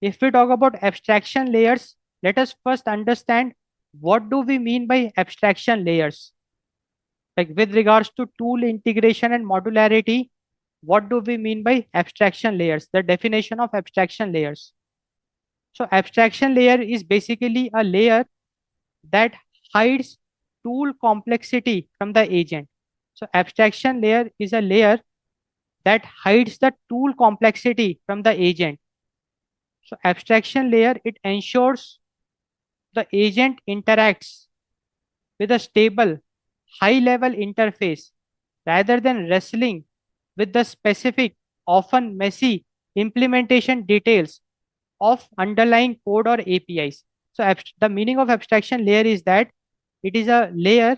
If we talk about abstraction layers, let us first understand what do we mean by abstraction layers. Like with regards to tool integration and modularity, what do we mean by abstraction layers? The definition of abstraction layers. So abstraction layer is basically a layer that hides tool complexity from the agent. So abstraction layer is a layer that hides the tool complexity from the agent. So abstraction layer, it ensures the agent interacts with a stable, high level interface rather than wrestling with the specific, often messy implementation details of underlying code or APIs. So the meaning of abstraction layer is that it is a layer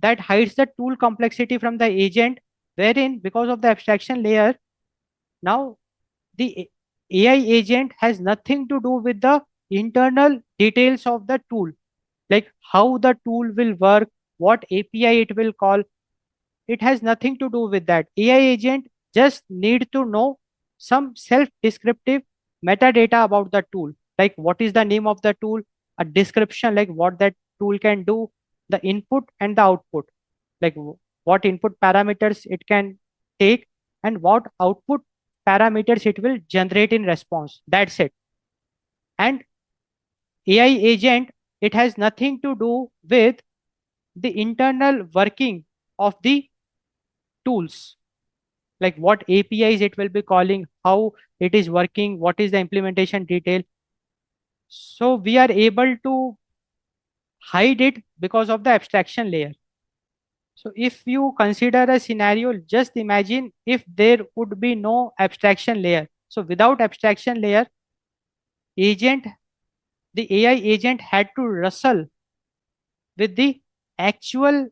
that hides the tool complexity from the agent, wherein because of the abstraction layer, now the AI agent has nothing to do with the internal details of the tool, like how the tool will work, what API it will call. It has nothing to do with that. AI agent just need to know some self-descriptive metadata about the tool, like what is the name of the tool, a description like what that tool can do, the input and the output, like what input parameters it can take and what output parameters it will generate in response. That's it. And AI agent, it has nothing to do with the internal working of the tools, like what APIs it will be calling, how it is working, what is the implementation detail. So we are able to hide it because of the abstraction layer. So if you consider a scenario, just imagine if there would be no abstraction layer. So without abstraction layer, agent, the AI agent had to wrestle with the actual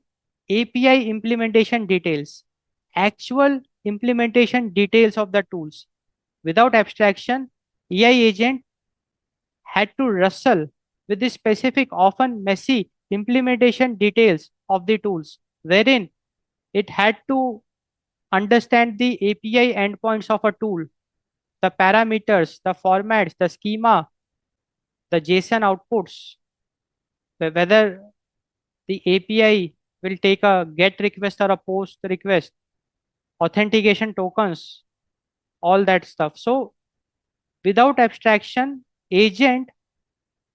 API implementation details, actual implementation details of the tools. Without abstraction, AI agent had to wrestle with the specific, often messy implementation details of the tools, wherein it had to understand the API endpoints of a tool, the parameters, the formats, the schema, the JSON outputs, whether the API will take a GET request or a POST request, authentication tokens, all that stuff. So without abstraction, agent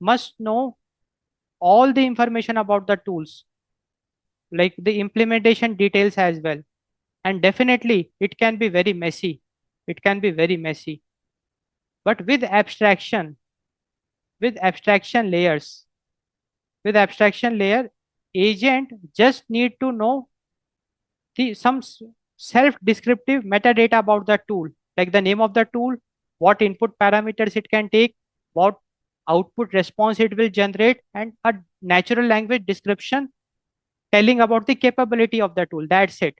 must know all the information about the tools, like the implementation details as well. And definitely it can be very messy. It can be very messy. But with abstraction layers, with abstraction layer, agent just need to know the some self-descriptive metadata about the tool, like the name of the tool, what input parameters it can take, what output response it will generate, and a natural language description telling about the capability of the tool. That's it.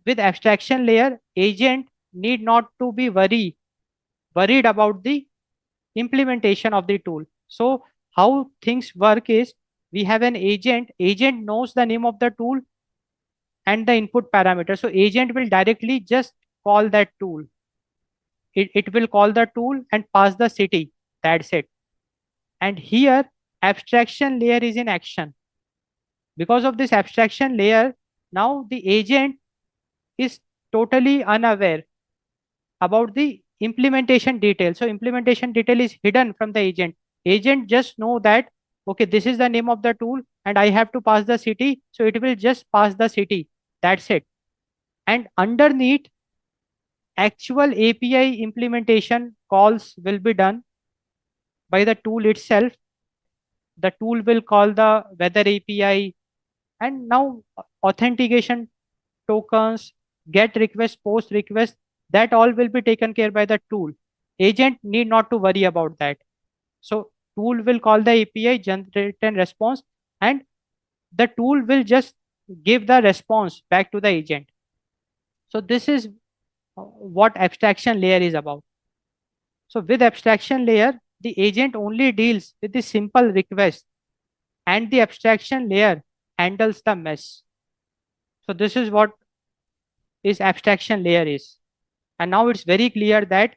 With abstraction layer, agent need not to be worried about the implementation of the tool. So how things work is, we have an agent knows the name of the tool and the input parameter. So agent will directly just call that tool. It will call the tool and pass the city. That's it. And here abstraction layer is in action. Because of this abstraction layer, now the agent is totally unaware about the implementation detail. So implementation detail is hidden from the agent. Agent just know that, okay, this is the name of the tool and I have to pass the city. So it will just pass the city. That's it. And underneath, actual API implementation calls will be done by the tool itself. The tool will call the weather API, and now authentication tokens, get request, post request, that all will be taken care by the tool. Agent need not to worry about that. So tool will call the API, generate and response, and the tool will just give the response back to the agent. So this is what abstraction layer is about. So with abstraction layer, the agent only deals with the simple request and the abstraction layer handles the mess. So this is what is abstraction layer is. And now it's very clear that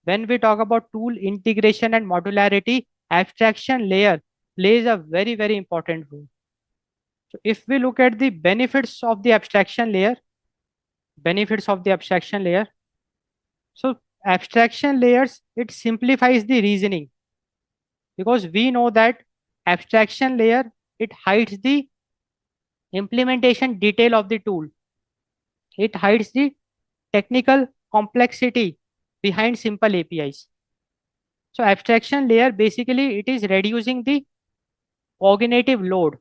when we talk about tool integration and modularity, abstraction layer plays a very, very important role. So if we look at the benefits of the abstraction layer, so abstraction layers, it simplifies the reasoning because we know that abstraction layer, it hides the implementation detail of the tool. It hides the technical complexity behind simple APIs. So abstraction layer, basically it is reducing the cognitive load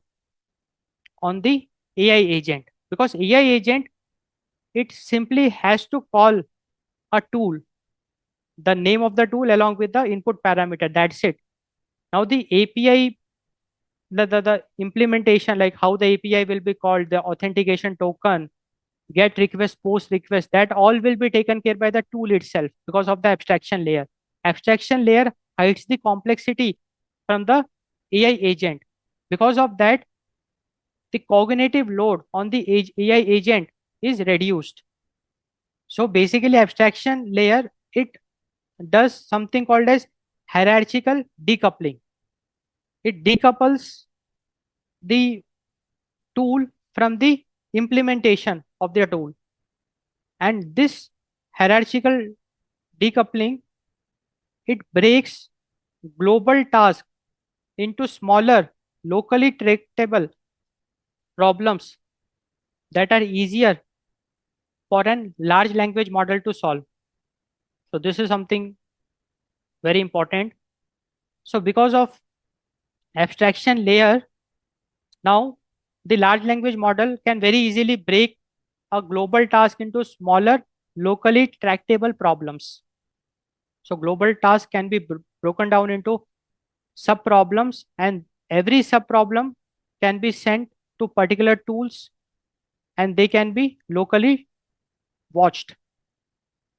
on the AI agent because AI agent, it simply has to call a tool, the name of the tool along with the input parameter. That's it. Now the API, the implementation, like how the API will be called, the authentication token, get request, post request, that all will be taken care by the tool itself because of the abstraction layer. Abstraction layer hides the complexity from the AI agent. Because of that, the cognitive load on the AI agent is reduced. So basically abstraction layer, it does something called as hierarchical decoupling. It decouples the tool from the implementation of their tool. And this hierarchical decoupling, it breaks global tasks into smaller, locally tractable problems that are easier for a large language model to solve. So this is something very important. So because of abstraction layer, now the large language model can very easily break a global task into smaller, locally tractable problems. So global task can be broken down into sub problems, and every sub problem can be sent to particular tools and they can be locally watched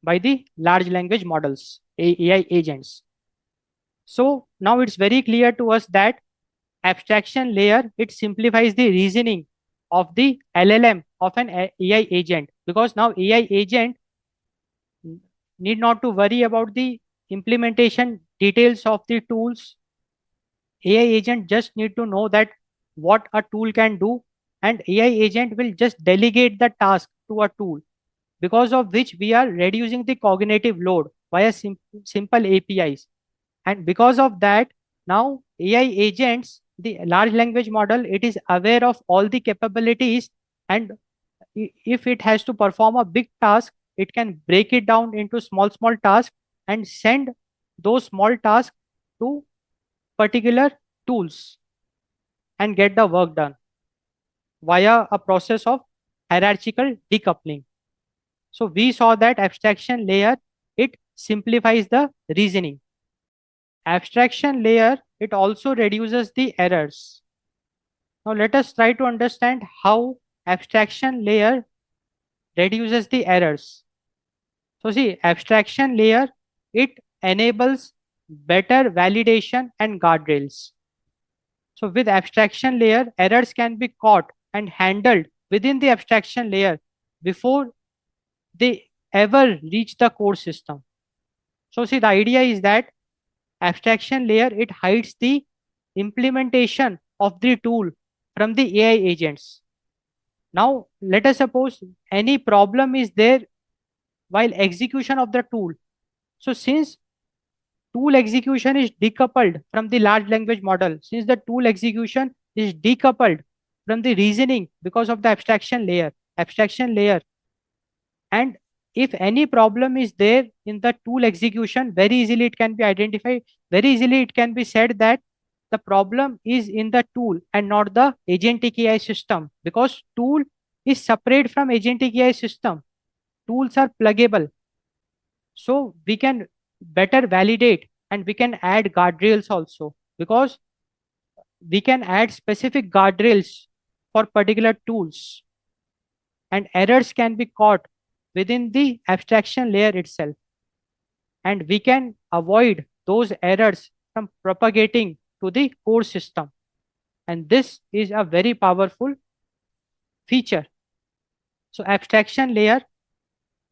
by the large language models, AI agents. So now it's very clear to us that abstraction layer, it simplifies the reasoning of the LLM of an AI agent because now AI agent need not to worry about the implementation details of the tools. AI agent just need to know that what a tool can do, and AI agent will just delegate the task to a tool, because of which we are reducing the cognitive load via simple APIs. And because of that, now AI agents, the large language model, it is aware of all the capabilities, and if it has to perform a big task, it can break it down into small tasks and send those small tasks to particular tools and get the work done via a process of hierarchical decoupling. So we saw that abstraction layer, it simplifies the reasoning. Abstraction layer, it also reduces the errors. Now let us try to understand how abstraction layer reduces the errors. So see, abstraction layer, it enables better validation and guardrails. So with abstraction layer, errors can be caught and handled within the abstraction layer before they ever reach the core system. So see, the idea is that abstraction layer, it hides the implementation of the tool from the AI agents. Now, let us suppose any problem is there while execution of the tool. So since tool execution is decoupled from the large language model, since the tool execution is decoupled from the reasoning because of the abstraction layer, and if any problem is there in the tool execution, very easily it can be identified, very easily it can be said that the problem is in the tool and not the agentic AI system, because tool is separate from agentic AI system. Tools are pluggable, so we can better validate, and we can add guardrails also, because we can add specific guardrails for particular tools, and errors can be caught within the abstraction layer itself, and we can avoid those errors from propagating to the core system. And this is a very powerful feature. So abstraction layer,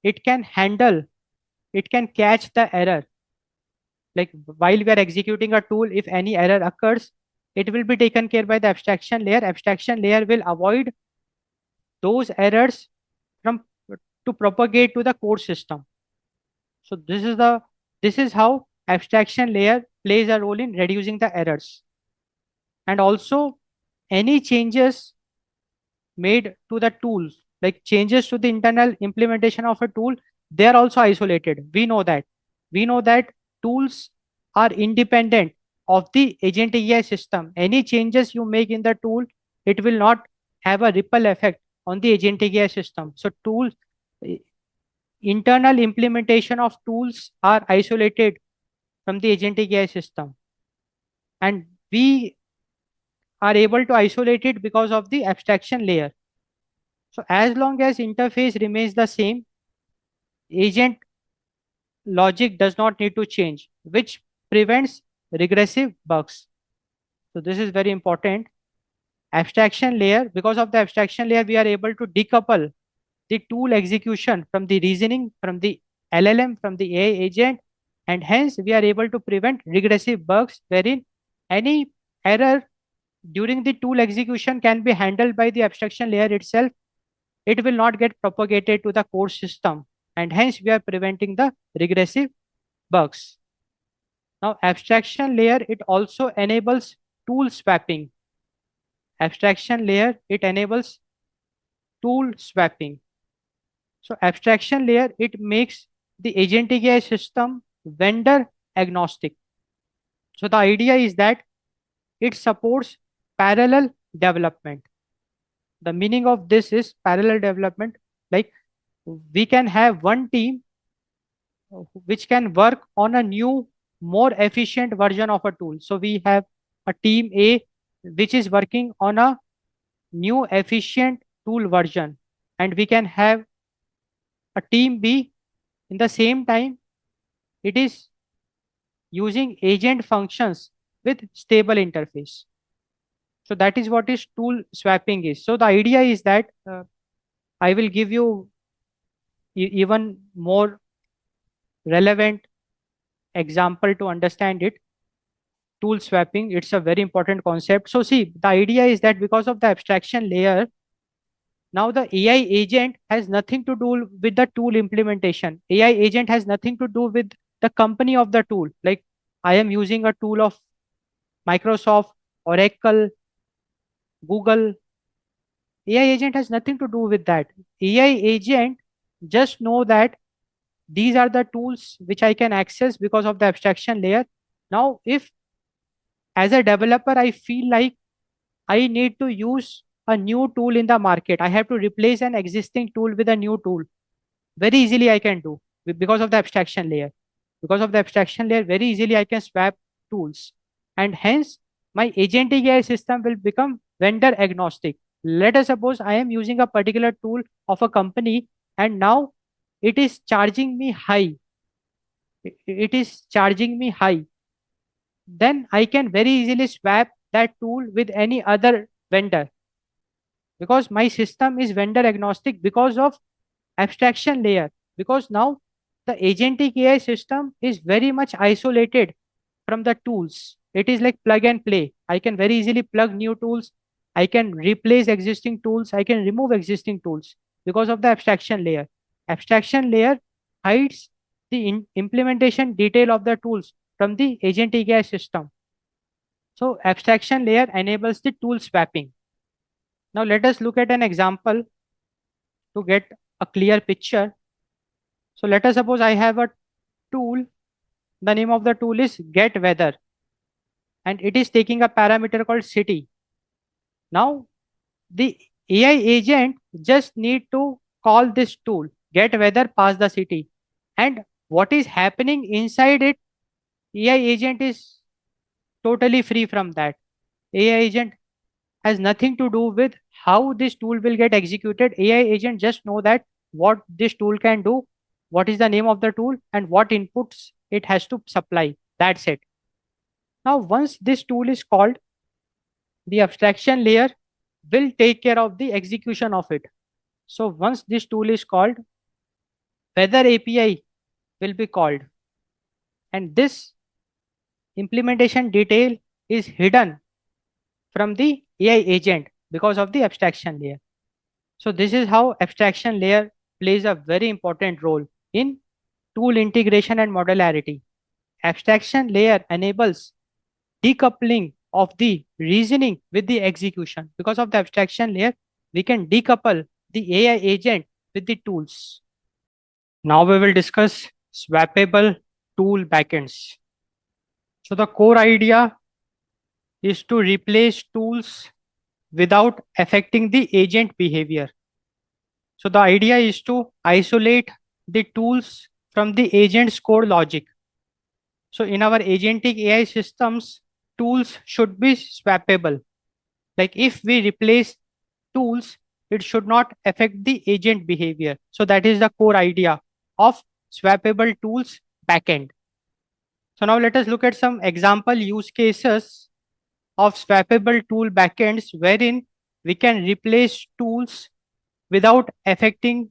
it can handle, it can catch the error. Like while we are executing a tool, if any error occurs, it will be taken care by the abstraction layer. Abstraction layer will avoid those errors from to propagate to the core system. So this is how abstraction layer plays a role in reducing the errors. And also any changes made to the tools, like changes to the internal implementation of a tool, they are also isolated. We know that tools are independent of the agent AI system. Any changes you make in the tool, it will not have a ripple effect on the agent AI system. So tools, internal implementation of tools are isolated from the agentic AI system, and we are able to isolate it because of the abstraction layer. So as long as interface remains the same, agent logic does not need to change, which prevents regressive bugs. So this is very important. Abstraction layer, because of the abstraction layer, we are able to decouple the tool execution from the reasoning, from the LLM, from the AI agent, and hence we are able to prevent regressive bugs wherein any error during the tool execution can be handled by the abstraction layer itself. It will not get propagated to the core system, and hence we are preventing the regressive bugs. Now, abstraction layer, it also enables tool swapping. Abstraction layer, it enables tool swapping. So abstraction layer, it makes the agentic AI system vendor agnostic. So the idea is that it supports parallel development. The meaning of this is parallel development. Like we can have one team which can work on a new, more efficient version of a tool. So we have a team A which is working on a new efficient tool version, and we can have a team B in the same time it is using agent functions with stable interface. So that is what is tool swapping is. So the idea is that I will give you even more relevant example to understand it. Tool swapping, it's a very important concept. So see, the idea is that because of the abstraction layer, now the AI agent has nothing to do with the tool implementation. AI agent has nothing to do with the company of the tool. Like I am using a tool of Microsoft, Oracle, Google. AI agent has nothing to do with that. AI agent just know that these are the tools which I can access because of the abstraction layer. Now, if as a developer I feel like I need to use a new tool in the market, I have to replace an existing tool with a new tool. Very easily I can do because of the abstraction layer. Because of the abstraction layer, very easily I can swap tools. And hence, my agentic AI system will become vendor agnostic. Let us suppose I am using a particular tool of a company, and now it is charging me high. It is charging me high. Then I can very easily swap that tool with any other vendor, because my system is vendor agnostic because of abstraction layer. Because now the agentic AI system is very much isolated from the tools. It is like plug and play. I can very easily plug new tools. I can replace existing tools. I can remove existing tools because of the abstraction layer. Abstraction layer hides the implementation detail of the tools from the agentic AI system. So abstraction layer enables the tool swapping. Now let us look at an example to get a clear picture. So let us suppose I have a tool. The name of the tool is get weather, and it is taking a parameter called city. Now the AI agent just need to call this tool get weather pass the city, and what is happening inside it, AI agent is totally free from that. AI agent has nothing to do with how this tool will get executed. AI agent just know that what this tool can do, what is the name of the tool, and what inputs it has to supply. That's it. Now, once this tool is called, the abstraction layer will take care of the execution of it. So once this tool is called, weather API will be called, and this implementation detail is hidden from the AI agent because of the abstraction layer. So this is how abstraction layer plays a very important role in tool integration and modularity. Abstraction layer enables decoupling of the reasoning with the execution. Because of the abstraction layer, we can decouple the AI agent with the tools. Now we will discuss swappable tool backends. So the core idea is to replace tools without affecting the agent behavior. So the idea is to isolate the tools from the agent's core logic. So in our agentic AI systems, tools should be swappable. Like if we replace tools, it should not affect the agent behavior. So that is the core idea of swappable tools backend. So now let us look at some example use cases of swappable tool backends wherein we can replace tools without affecting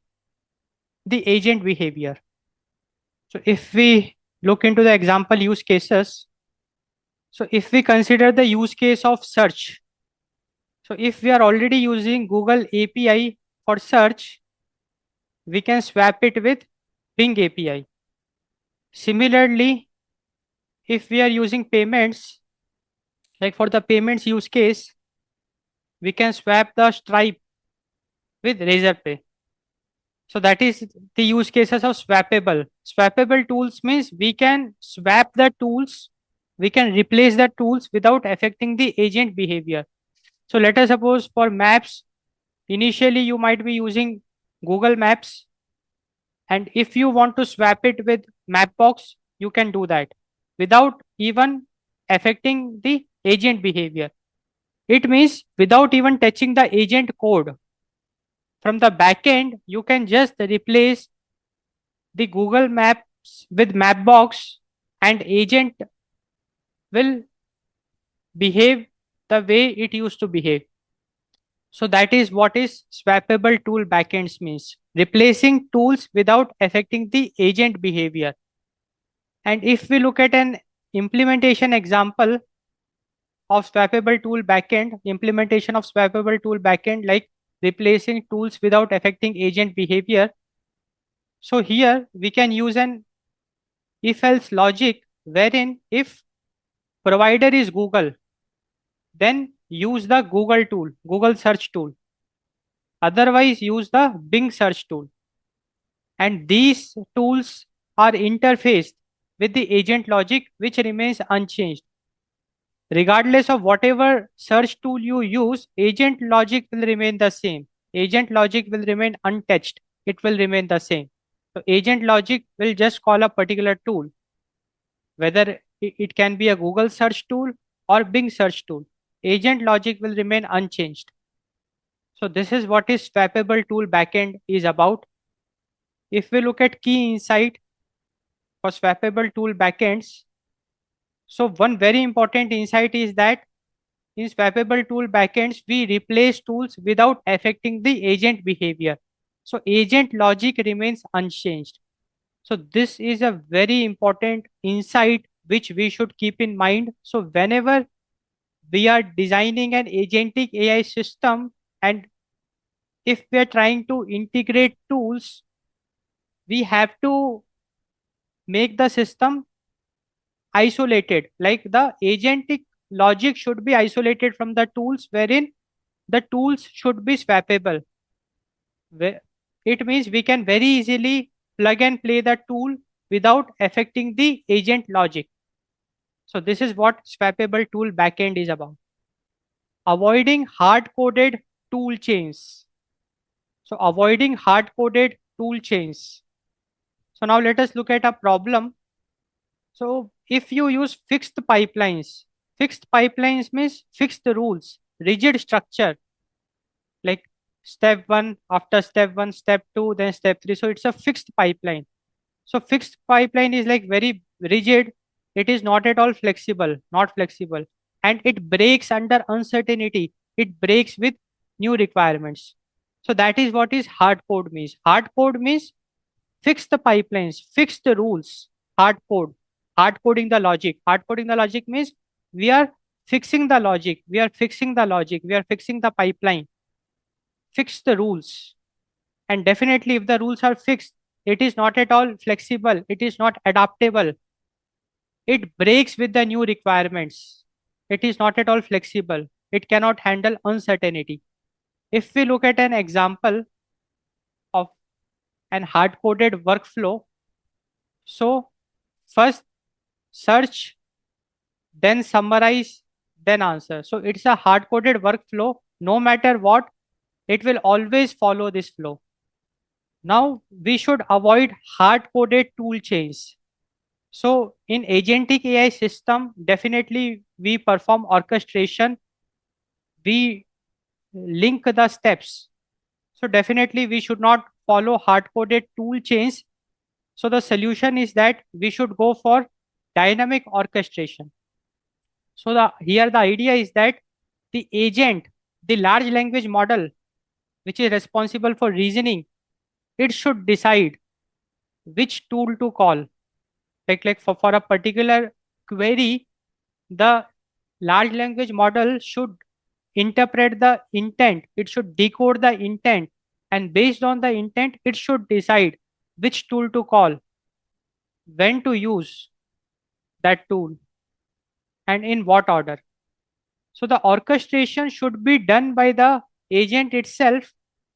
the agent behavior. So if we look into the example use cases, so if we consider the use case of search, so if we are already using Google API for search, we can swap it with Bing API. Similarly, if we are using payments, like for the payments use case, we can swap the Stripe with Razorpay. So that is the use cases of swappable. Swappable tools means we can swap the tools, we can replace the tools without affecting the agent behavior. So let us suppose for maps, initially you might be using Google Maps, and if you want to swap it with Mapbox, you can do that without even affecting the agent behavior. It means without even touching the agent code. From the backend, you can just replace the Google Maps with Mapbox, and agent will behave the way it used to behave. So that is what is swappable tool backends means. Replacing tools without affecting the agent behavior. And if we look at an implementation example of swappable tool backend, implementation of swappable tool backend like replacing tools without affecting agent behavior. So here we can use an if else logic wherein if provider is Google, then use the Google tool, Google search tool. Otherwise use the Bing search tool. And these tools are interfaced with the agent logic which remains unchanged. Regardless of whatever search tool you use, agent logic will remain the same. Agent logic will remain untouched. It will remain the same. So agent logic will just call a particular tool, whether it can be a Google search tool or Bing search tool. Agent logic will remain unchanged. So this is what is swappable tool backend is about. If we look at key insight for swappable tool backends, so one very important insight is that in swappable tool backends, we replace tools without affecting the agent behavior. So agent logic remains unchanged. So this is a very important insight which we should keep in mind. So whenever we are designing an agentic AI system, and if we are trying to integrate tools, we have to make the system isolated. Like the agentic logic should be isolated from the tools, wherein the tools should be swappable. It means we can very easily plug and play the tool without affecting the agent logic. So this is what swappable tool backend is about. Avoiding hard-coded tool chains. So avoiding hard-coded tool chains. So now let us look at a problem. So if you use fixed pipelines means fixed rules, rigid structure, like step one, after step one, step two, then step three. So it's a fixed pipeline. So fixed pipeline is like very rigid. It is not at all flexible, not flexible. And it breaks under uncertainty. It breaks with new requirements. So that is what is hard code means. Hard code means fix the pipelines, fix the rules, hard code, hard coding the logic. Hard coding the logic means we are fixing the logic, we are fixing the logic, we are fixing the pipeline, fix the rules. And definitely, if the rules are fixed, it is not at all flexible, it is not adaptable, it breaks with the new requirements, it is not at all flexible, it cannot handle uncertainty. If we look at an example of an hard coded workflow, so first search, then summarize, then answer. So it's a hard coded workflow. No matter what, it will always follow this flow. Now we should avoid hard coded tool chains. So in agentic AI system, definitely we perform orchestration, we link the steps. So definitely we should not follow hard coded tool chains. So the solution is that we should go for dynamic orchestration. So here the idea is that the agent, the large language model, which is responsible for reasoning, it should decide which tool to call. Like for a particular query, the large language model should interpret the intent, it should decode the intent, and based on the intent, it should decide which tool to call, when to use that tool, and in what order. So the orchestration should be done by the agent itself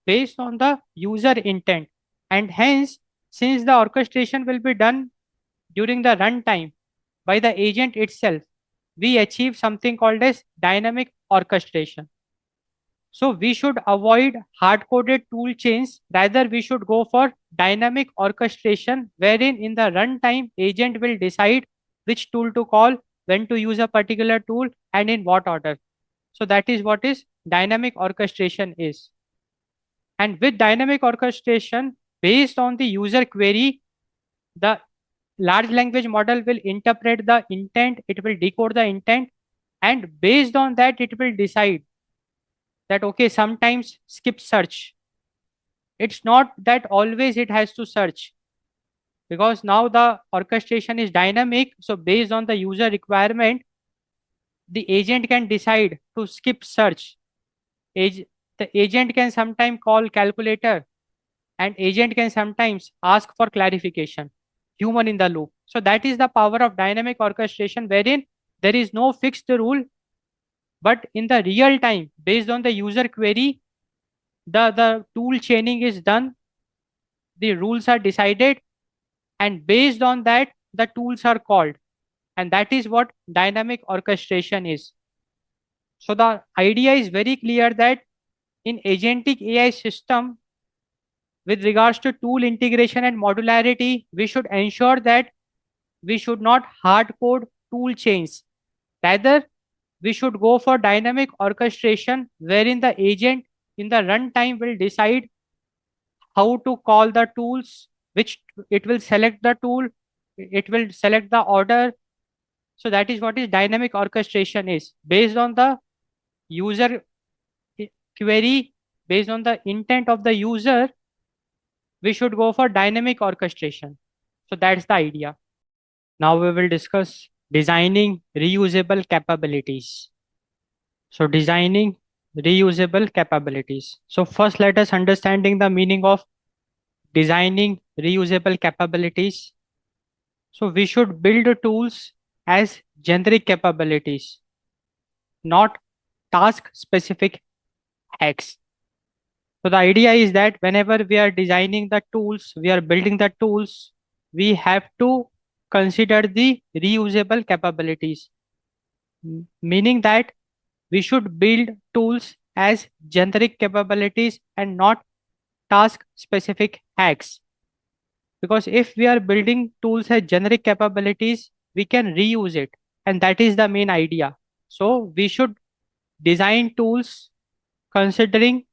based on the user intent. And hence, since the orchestration will be done during the runtime by the agent itself, we achieve something called as dynamic orchestration. So we should avoid hard-coded tool chains. Rather, we should go for dynamic orchestration, wherein in the runtime, agent will decide which tool to call, when to use a particular tool, and in what order. So that is what is dynamic orchestration is. And with dynamic orchestration, based on the user query, the large language model will interpret the intent, it will decode the intent, and based on that, it will decide that, okay, sometimes skip search. It's not that always it has to search, because now the orchestration is dynamic. So based on the user requirement, the agent can decide to skip search. The agent can sometimes call calculator, and agent can sometimes ask for clarification, human in the loop. So that is the power of dynamic orchestration, wherein there is no fixed rule, but in the real time, based on the user query, the tool chaining is done, the rules are decided, and based on that, the tools are called. And that is what dynamic orchestration is. So the idea is very clear that in agentic AI system, with regards to tool integration and modularity, we should ensure that we should not hard code tool chains. Rather, we should go for dynamic orchestration, wherein the agent in the runtime will decide how to call the tools, which it will select the tool, it will select the order. So that is what is dynamic orchestration is. Based on the user query, based on the intent of the user, we should go for dynamic orchestration. So that's the idea. Now we will discuss designing reusable capabilities. So designing reusable capabilities. So first let us understanding the meaning of designing reusable capabilities. So we should build tools as generic capabilities, not task specific hacks. So the idea is that whenever we are designing the tools, we are building the tools, we have to consider the reusable capabilities, meaning that we should build tools as generic capabilities and not task specific hacks. Because if we are building tools as generic capabilities, we can reuse it. And that is the main idea. So we should design tools considering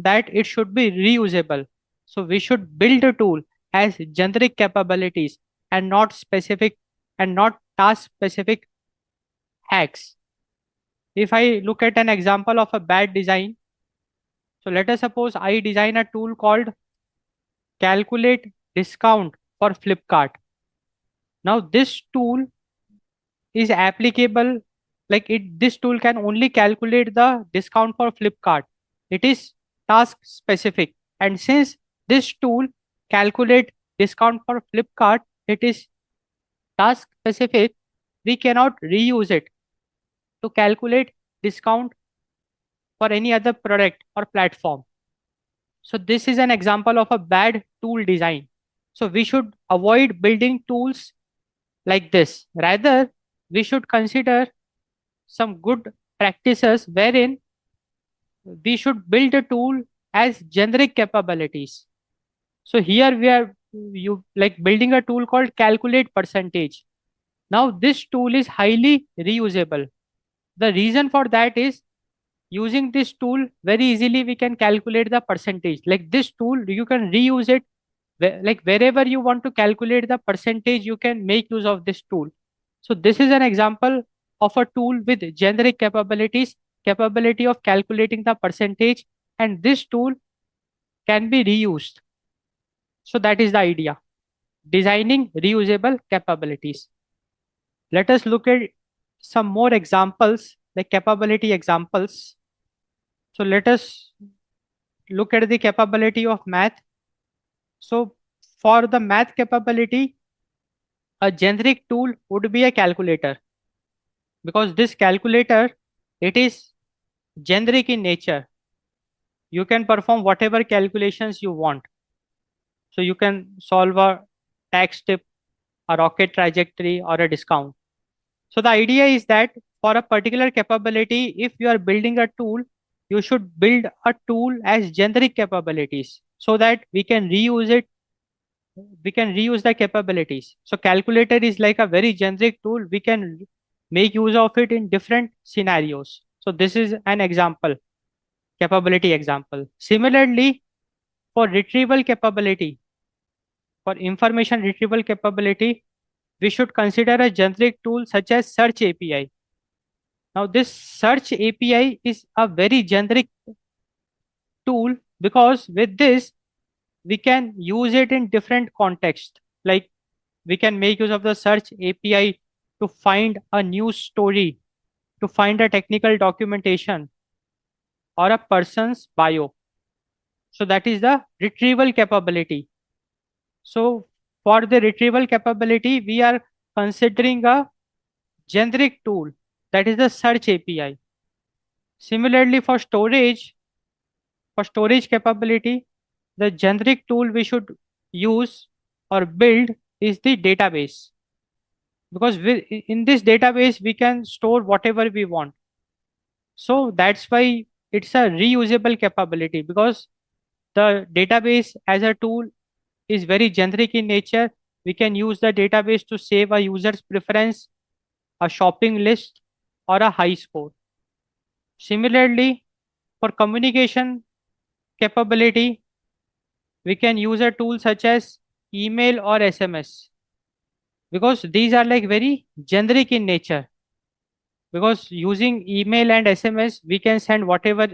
that it should be reusable. So we should build a tool as generic capabilities and not specific and not task specific hacks. If I look at an example of a bad design, so let us suppose I design a tool called calculate discount for Flipkart. Now this tool is applicable, like it this tool can only calculate the discount for Flipkart. It is task specific, and since this tool calculate discount for Flipkart, it is task specific, we cannot reuse it to calculate discount for any other product or platform. So this is an example of a bad tool design. So we should avoid building tools like this. Rather, we should consider some good practices wherein we should build a tool as generic capabilities. So here we are you like building a tool called calculate percentage. Now this tool is highly reusable. The reason for that is using this tool very easily we can calculate the percentage. Like this tool you can reuse it like wherever you want to calculate the percentage you can make use of this tool. So this is an example of a tool with generic capabilities, capability of calculating the percentage, and this tool can be reused. So that is the idea, designing reusable capabilities. Let us look at some more examples, like capability examples. So let us look at the capability of math. So for the math capability, a generic tool would be a calculator, because this calculator, it is generic in nature. You can perform whatever calculations you want. So you can solve a tax tip, a rocket trajectory, or a discount. So the idea is that for a particular capability, if you are building a tool, you should build a tool as generic capabilities so that we can reuse it. We can reuse the capabilities. So calculator is like a very generic tool. We can make use of it in different scenarios. So this is an example, capability example. Similarly, for retrieval capability, for information retrieval capability, we should consider a generic tool such as search API. Now this search API is a very generic tool because with this we can use it in different contexts. Like we can make use of the search API to find a news story, to find a technical documentation or a person's bio. So that is the retrieval capability. So for the retrieval capability, we are considering a generic tool, that is the search API. Similarly, for storage capability, the generic tool we should use or build is the database, because in this database we can store whatever we want. So that's why it's a reusable capability, because the database as a tool is very generic in nature. We can use the database to save a user's preference, a shopping list, or a high score. Similarly, for communication capability, we can use a tool such as email or SMS, because these are like very generic in nature. Because using email and SMS, we can send whatever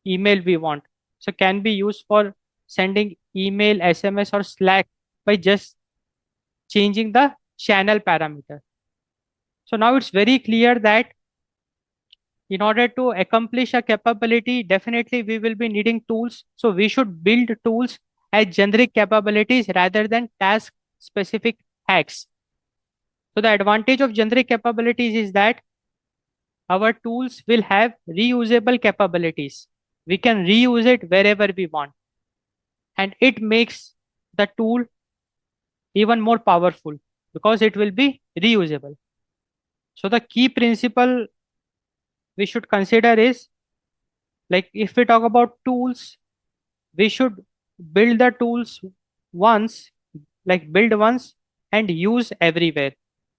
email we want. So can be used for sending email, SMS, or Slack by just changing the channel parameter. So now it's very clear that in order to accomplish a capability, definitely we will be needing tools. So we should build tools as generic capabilities rather than task specific hacks. So the advantage of generic capabilities is that our tools will have reusable capabilities. We can reuse it wherever we want, and it makes the tool even more powerful because it will be reusable. So the key principle we should consider is, like, if we talk about tools, we should build the tools once, like build once and use everywhere.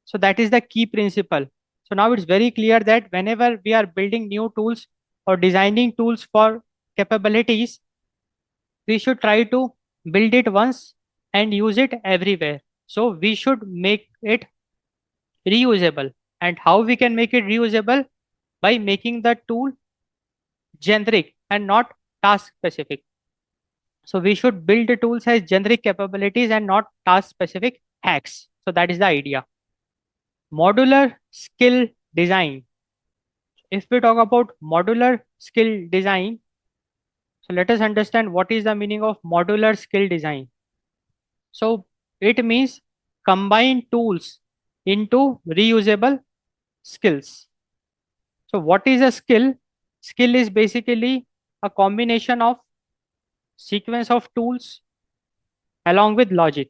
So that is the key principle. So now it's very clear that whenever we are building new tools or designing tools for capabilities, we should try to build it once and use it everywhere. So we should make it reusable. And how we can make it reusable? By making the tool generic and not task specific. So we should build the tools as generic capabilities and not task specific hacks. So that is the idea. Modular skill design. If we talk about modular skill design, so let us understand what is the meaning of modular skill design. So it means combine tools into reusable skills. So what is a skill? Skill is basically a combination of sequence of tools along with logic.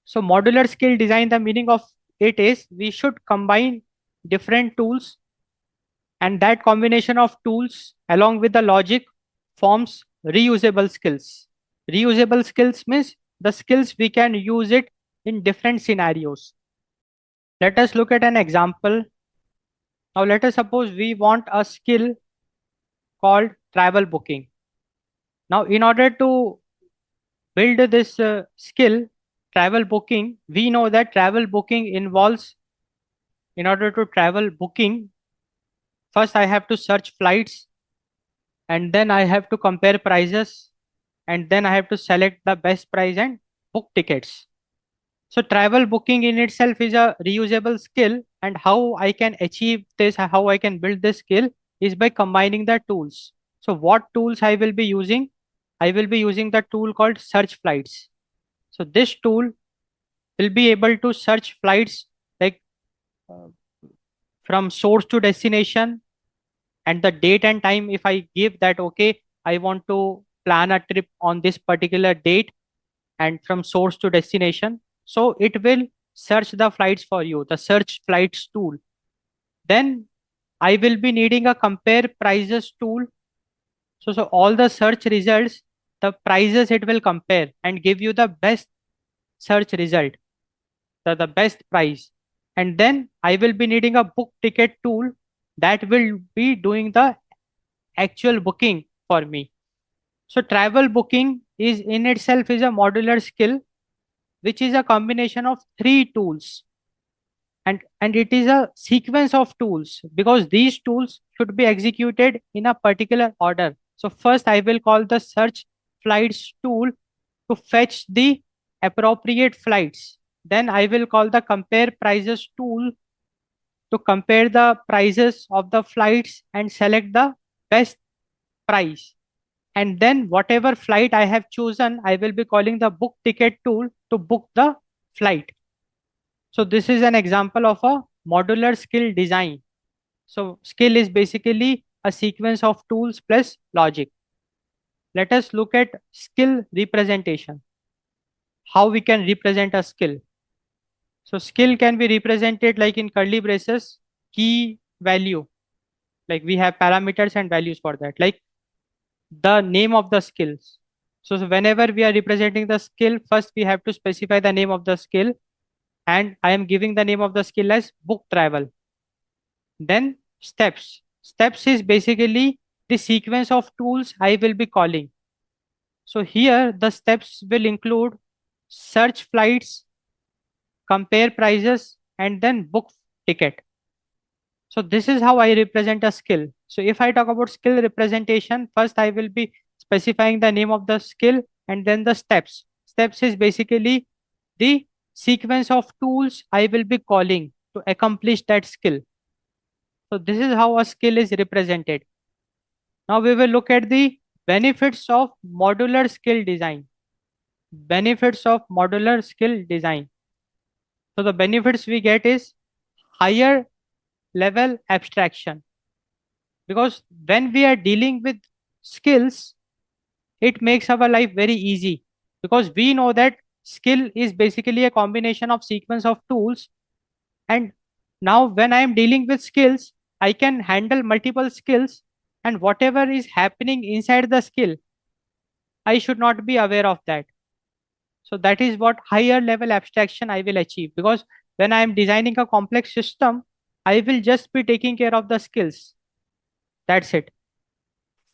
So modular skill design, the meaning of it is we should combine different tools, and that combination of tools along with the logic forms reusable skills. Reusable skills means the skills we can use it in different scenarios. Let us look at an example. Now let us suppose we want a skill called travel booking. Now in order to build this skill, travel booking, we know that travel booking involves, in order to travel booking, first I have to search flights, and then I have to compare prices, and then I have to select the best price and book tickets. So travel booking in itself is a reusable skill, and how I can achieve this, how I can build this skill is by combining the tools. So what tools I will be using? I will be using the tool called search flights. So this tool will be able to search flights, like uh, from source to destination, and the date and time. If I give that, okay, I want to plan a trip on this particular date and from source to destination, so it will search the flights for you, the search flights tool. Then I will be needing a compare prices tool. So all the search results, the prices it will compare and give you the best search result, the best price. And then I will be needing a book ticket tool that will be doing the actual booking for me. So travel booking is in itself is a modular skill, which is a combination of three tools, and it is a sequence of tools because these tools should be executed in a particular order. So first I will call the search flights tool to fetch the appropriate flights. Then I will call the compare prices tool to compare the prices of the flights and select the best price. And then whatever flight I have chosen, I will be calling the book ticket tool to book the flight. So this is an example of a modular skill design. So skill is basically a sequence of tools plus logic. Let us look at skill representation. How we can represent a skill. So skill can be represented like in curly braces, key value. Like we have parameters and values for that. Like the name of the skills. So whenever we are representing the skill, first we have to specify the name of the skill, and I am giving the name of the skill as book travel. Then steps. Steps is basically the sequence of tools I will be calling. So here the steps will include search flights, compare prices, and then book ticket. So this is how I represent a skill. So if I talk about skill representation, first I will be specifying the name of the skill and then the steps. Steps is basically the sequence of tools I will be calling to accomplish that skill. So this is how a skill is represented. Now we will look at the benefits of modular skill design. Benefits of modular skill design. So the benefits we get is higher level abstraction, because when we are dealing with skills, it makes our life very easy, because we know that skill is basically a combination of sequence of tools. And now when I am dealing with skills, I can handle multiple skills, and whatever is happening inside the skill, I should not be aware of that. So that is what higher level abstraction I will achieve, because when I am designing a complex system, I will just be taking care of the skills. That's it.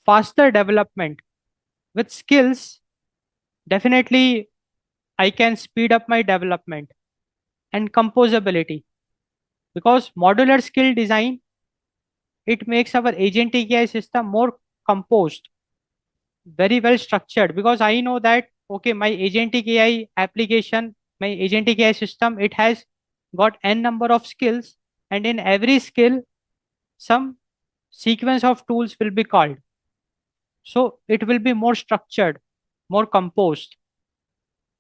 Faster development. With skills, definitely I can speed up my development. And composability, because modular skill design, it makes our agentic AI system more composed, very well structured, because I know that okay, my agentic AI application, my agentic AI system, it has got n number of skills, and in every skill some sequence of tools will be called. So it will be more structured, more composed.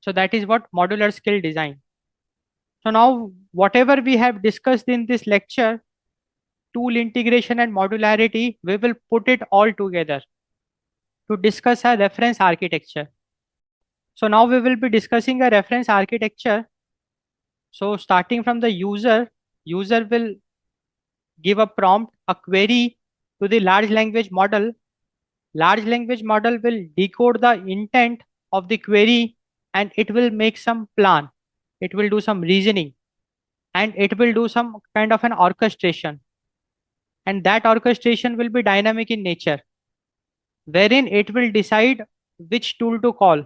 So that is what modular skill design. So now whatever we have discussed in this lecture, tool integration and modularity, we will put it all together to discuss a reference architecture. So now we will be discussing a reference architecture. So starting from the user will give a prompt, a query to the large language model. Large language model will decode the intent of the query, and it will make some plan. It will do some reasoning, and it will do some kind of an orchestration. And that orchestration will be dynamic in nature, wherein it will decide which tool to call.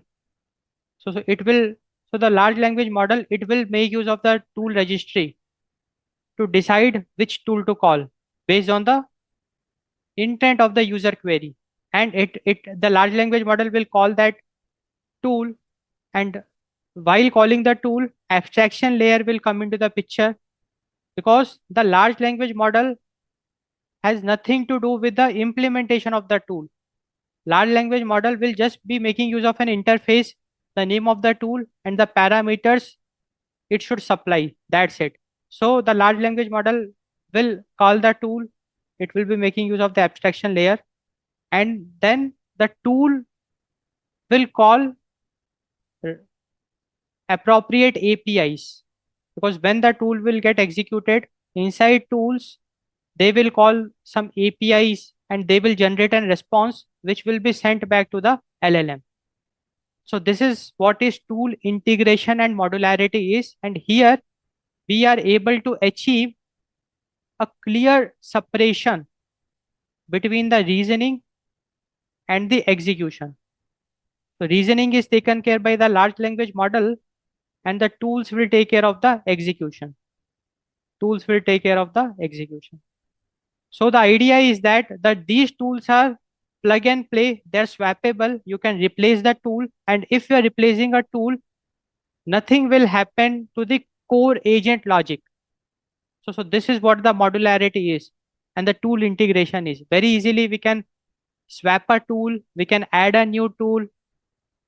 So the large language model, it will make use of the tool registry to decide which tool to call based on the intent of the user query. And the large language model will call that tool, and while calling the tool, abstraction layer will come into the picture, because the large language model has nothing to do with the implementation of the tool. Large language model will just be making use of an interface, the name of the tool, and the parameters it should supply. That's it. So the large language model will call the tool. It will be making use of the abstraction layer, and then the tool will call appropriate APIs, because when the tool will get executed inside tools, they will call some APIs, and they will generate a response which will be sent back to the LLM. So this is what is tool integration and modularity is. And here we are able to achieve a clear separation between the reasoning and the execution. So reasoning is taken care by the large language model, and the tools will take care of the execution. Tools will take care of the execution. So the idea is that these tools are plug and play, they're swappable. You can replace the tool, and if you're replacing a tool, nothing will happen to the core agent logic. So this is what the modularity is, and the tool integration is. Very easily we can swap a tool, we can add a new tool.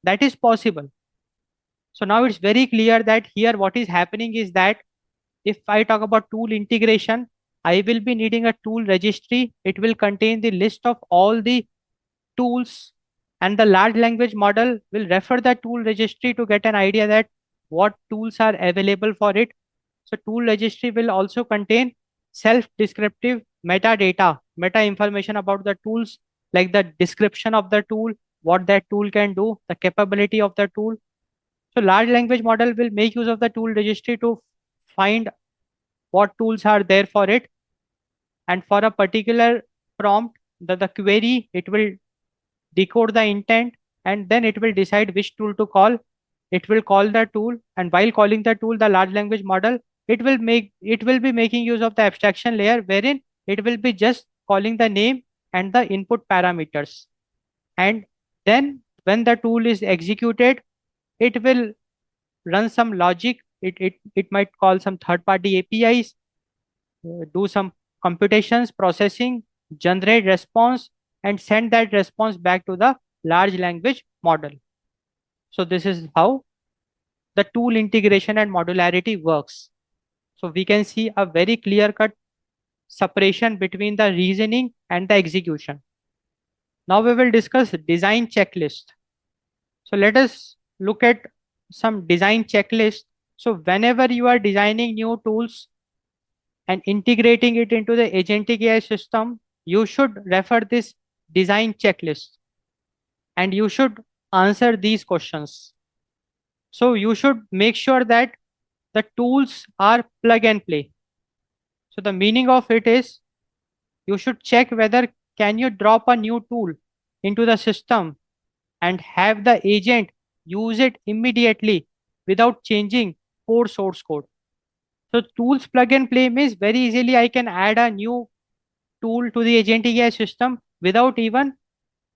That is possible. So now it's very clear that here what is happening is that if I talk about tool integration, I will be needing a tool registry. It will contain the list of all the tools, and the large language model will refer the tool registry to get an idea that what tools are available for it. So tool registry will also contain self-descriptive metadata, meta information about the tools, like the description of the tool, what that tool can do, the capability of the tool. So large language model will make use of the tool registry to find what tools are there for it. And for a particular prompt, the query, it will decode the intent, and then it will decide which tool to call. It will call the tool, and while calling the tool, the large language model, it will be making use of the abstraction layer, wherein it will be just calling the name and the input parameters. And then when the tool is executed, it will run some logic. It might call some third-party APIs, do some computations, processing, generate response, and send that response back to the large language model. So this is how the tool integration and modularity works. So we can see a very clear cut separation between the reasoning and the execution. Now we will discuss design checklist. So let us look at some design checklist. So whenever you are designing new tools and integrating it into the agentic AI system, you should refer this design checklist and you should answer these questions. So you should make sure that the tools are plug and play. So the meaning of it is you should check whether can you drop a new tool into the system and have the agent use it immediately without changing core source code. So tools plug and play means very easily I can add a new tool to the agentic AI system without even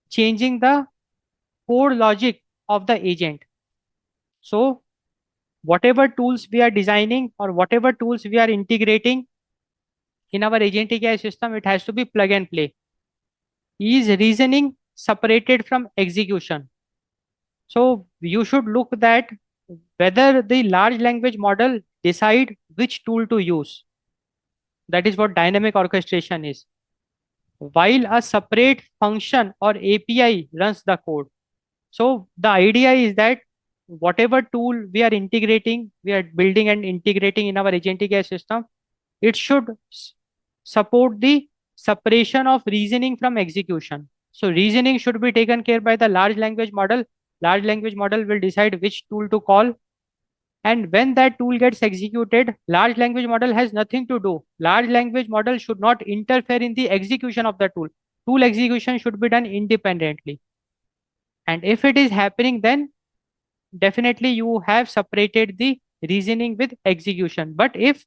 changing the core logic of the agent. So whatever tools we are designing or whatever tools we are integrating in our agentic AI system, it has to be plug and play. Is reasoning separated from execution? So you should look that whether the large language model decide which tool to use. That is what dynamic orchestration is. While a separate function or API runs the code. So the idea is that whatever tool we are integrating, we are building and integrating in our agentic AI system, it should support the separation of reasoning from execution. So reasoning should be taken care by the large language model. Large language model will decide which tool to call. And when that tool gets executed, large language model has nothing to do. Large language model should not interfere in the execution of the tool. Tool execution should be done independently. And if it is happening, then definitely you have separated the reasoning with execution. But if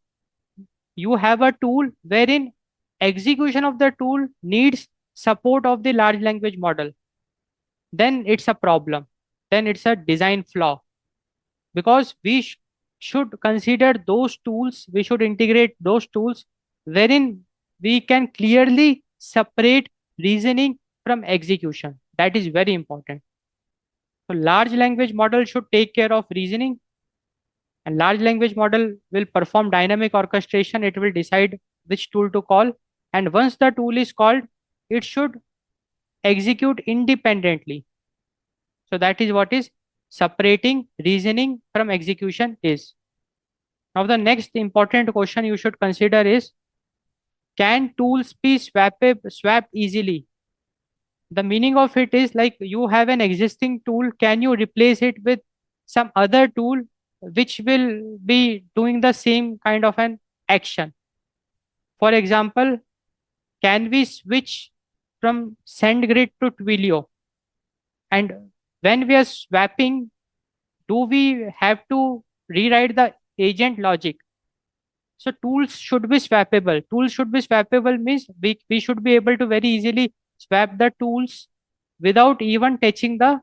you have a tool wherein execution of the tool needs support of the large language model, then it's a problem. Then it's a design flaw because we should consider those tools, we should integrate those tools wherein we can clearly separate reasoning from execution. That is very important. So large language model should take care of reasoning and large language model will perform dynamic orchestration. It will decide which tool to call. And once the tool is called, it should execute independently. So that is what is separating reasoning from execution is. Now the next important question you should consider is, can tools be swapped easily? The meaning of it is like you have an existing tool, can you replace it with some other tool which will be doing the same kind of an action? For example, can we switch from SendGrid to Twilio? And when we are swapping, do we have to rewrite the agent logic? So tools should be swappable. Tools should be swappable means we should be able to very easily swap the tools without even touching the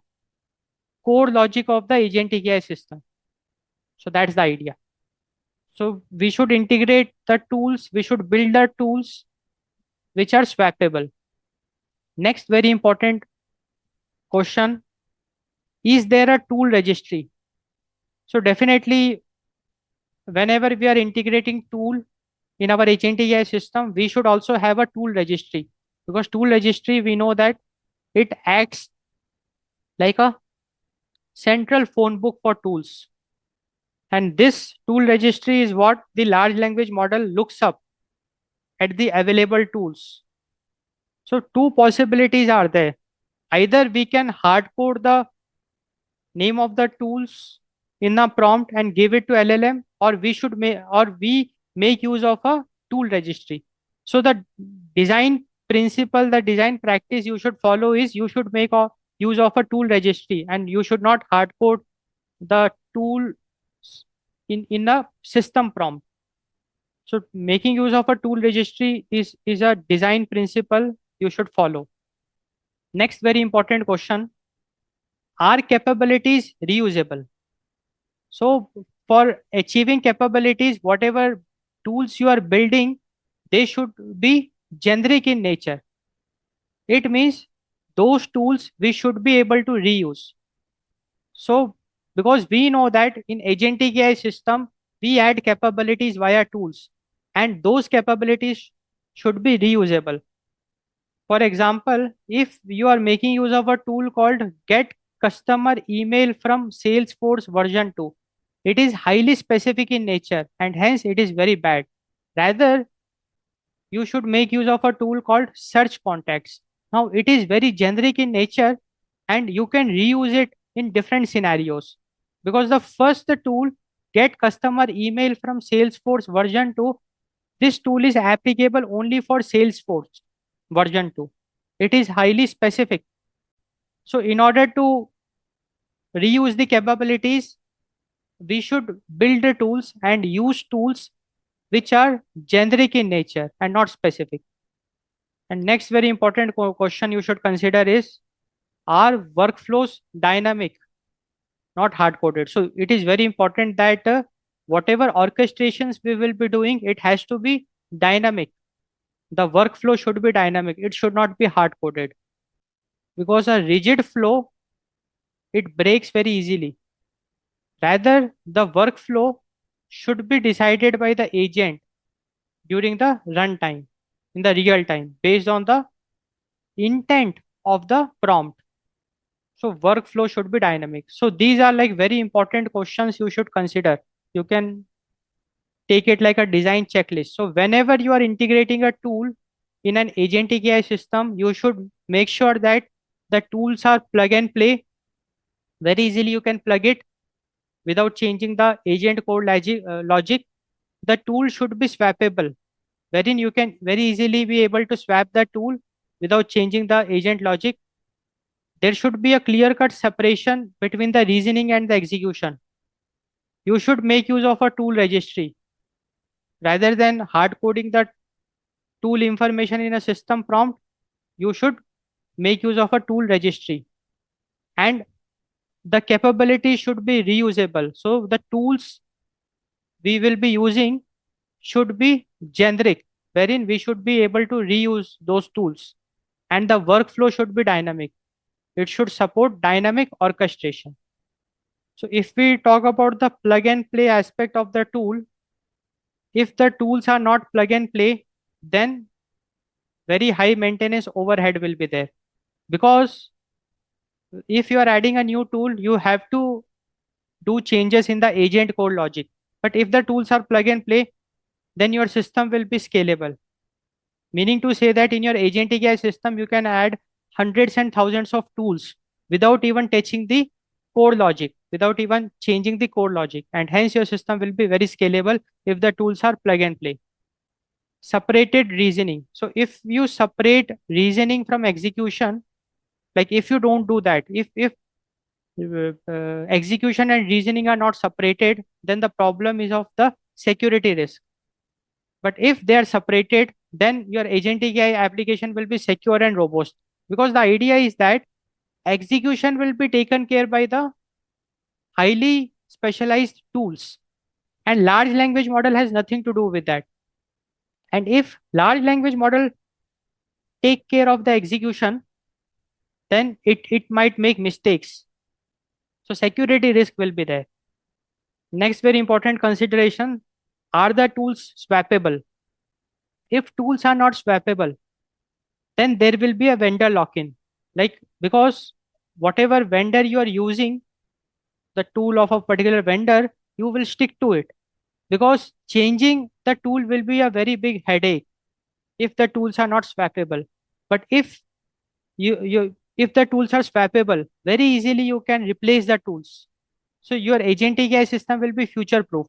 core logic of the agentic AI system. So that's the idea. So we should integrate the tools, we should build the tools which are swappable. Next very important question, is there a tool registry? So definitely whenever we are integrating tool in our agentic AI system, we should also have a tool registry because tool registry, we know that it acts like a central phone book for tools. And this tool registry is what the large language model looks up at the available tools. So two possibilities are there. Either we can hard code the name of the tools in a prompt and give it to LLM, or we make use of a tool registry. So the design principle, the design practice you should follow is you should make a use of a tool registry and you should not hard code the tool in a system prompt. So making use of a tool registry is a design principle you should follow. Next very important question, are capabilities reusable? So for achieving capabilities, whatever tools you are building, they should be generic in nature. It means those tools we should be able to reuse. So because we know that in agentic AI system, we add capabilities via tools, and those capabilities should be reusable. For example, if you are making use of a tool called get customer email from Salesforce version 2, it is highly specific in nature and hence it is very bad. Rather, you should make use of a tool called search contacts. Now, it is very generic in nature and you can reuse it in different scenarios, because the first tool get customer email from Salesforce version 2, this tool is applicable only for Salesforce version 2. It is highly specific. So in order to reuse the capabilities, we should build the tools and use tools which are generic in nature and not specific. And next very important question you should consider is, are workflows dynamic, not hard coded? So it is very important that whatever orchestrations we will be doing, it has to be dynamic. The workflow should be dynamic. It should not be hard coded, because a rigid flow, it breaks very easily. Rather, the workflow should be decided by the agent during the runtime, in the real time, based on the intent of the prompt. So workflow should be dynamic. So these are like very important questions you should consider. You can take it like a design checklist. So whenever you are integrating a tool in an agentic AI system, you should make sure that the tools are plug and play. Very easily you can plug it without changing the agent code logic. The tool should be swappable, wherein you can very easily be able to swap the tool without changing the agent logic. There should be a clear-cut separation between the reasoning and the execution. You should make use of a tool registry rather than hard coding the tool information in a system prompt. You should make use of a tool registry, and the capability should be reusable. So the tools we will be using should be generic, wherein we should be able to reuse those tools, and the workflow should be dynamic. It should support dynamic orchestration. So if we talk about the plug and play aspect of the tool, if the tools are not plug and play, then very high maintenance overhead will be there. Because if you are adding a new tool, you have to do changes in the agent code logic. But if the tools are plug and play, then your system will be scalable. Meaning to say that in your agentic AI system, you can add hundreds and thousands of tools without even touching the core logic, without even changing the core logic. And hence your system will be very scalable if the tools are plug and play. Separated reasoning. So if you separate reasoning from execution, like if you don't do that, if execution and reasoning are not separated, then the problem is of the security risk. But if they are separated, then your agentic AI application will be secure and robust. Because the idea is that execution will be taken care by the highly specialized tools, and large language model has nothing to do with that. And if large language model take care of the execution, then it might make mistakes. So security risk will be there. Next very important consideration, are the tools swappable? If tools are not swappable, then there will be a vendor lock-in. Like, because whatever vendor you are using, the tool of a particular vendor, you will stick to it. Because changing the tool will be a very big headache if the tools are not swappable. But if the tools are swappable, very easily you can replace the tools. So your agentic AI system will be future proof.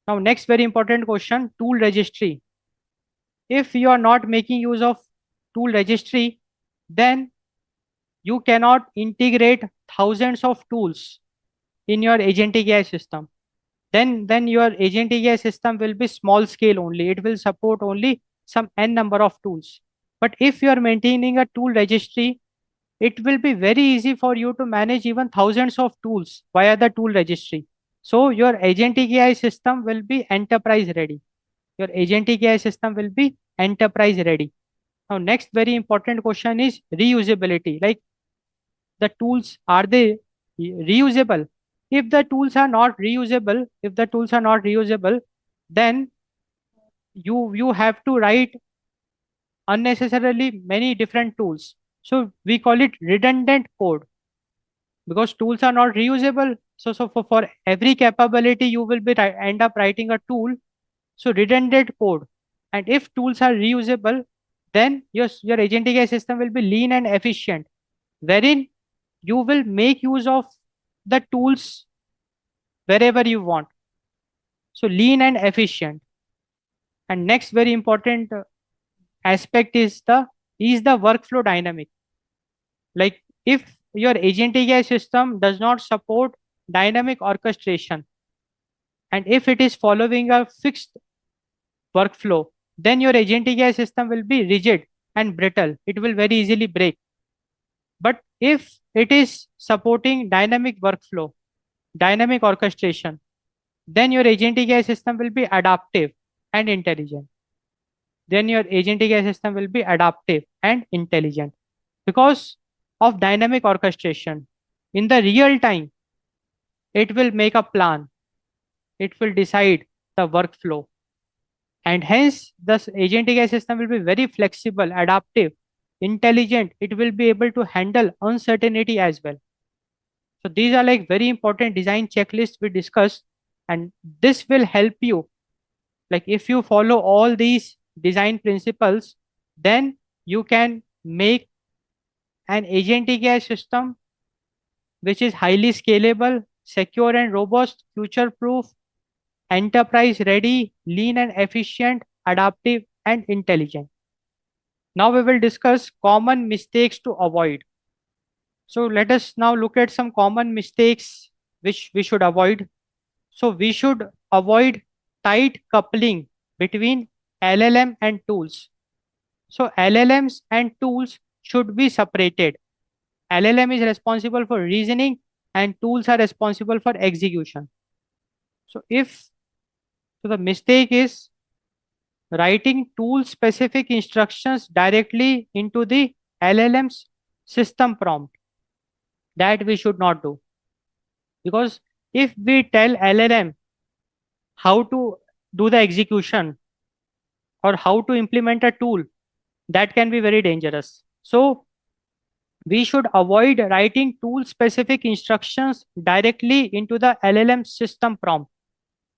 Now, next very important question, tool registry. If you are not making use of tool registry, then you cannot integrate thousands of tools in your agentic AI system. Then your agentic AI system will be small scale only. It will support only some n number of tools. But if you are maintaining a tool registry, it will be very easy for you to manage even thousands of tools via the tool registry. So your agentic AI system will be enterprise ready. Your agentic AI system will be enterprise ready. Now, next very important question is reusability. Like, the tools, are they reusable? if the tools are not reusable, then you have to write unnecessarily many different tools. So we call it redundant code because tools are not reusable. So for every capability, you will be end up writing a tool. So redundant code. And if tools are reusable, then your agentic AI system will be lean and efficient, wherein you will make use of the tools wherever you want. So lean and efficient. And next very important aspect is the workflow dynamic. Like if your agentic AI system does not support dynamic orchestration, and if it is following a fixed workflow, then your agentic AI system will be rigid and brittle. It will very easily break. But if it is supporting dynamic workflow, dynamic orchestration, then your agentic AI system will be adaptive and intelligent. Then your agentic AI system will be adaptive and intelligent because of dynamic orchestration. In the real time, it will make a plan, it will decide the workflow, and hence the agentic AI system will be very flexible, adaptive, intelligent. It will be able to handle uncertainty as well. So these are like very important design checklists we discussed, and this will help you. Like if you follow all these design principles, then you can make an agentic AI system which is highly scalable, secure and robust, future proof, enterprise ready, lean and efficient, adaptive and intelligent. Now we will discuss common mistakes to avoid. So let us now look at some common mistakes which we should avoid. So we should avoid tight coupling between LLM and tools. So LLMs and tools should be separated. LLM is responsible for reasoning and tools are responsible for execution. So the mistake is writing tool specific instructions directly into the LLM's system prompt. That we should not do, because if we tell LLM how to do the execution or how to implement a tool, that can be very dangerous. So we should avoid writing tool specific instructions directly into the LLM system prompt.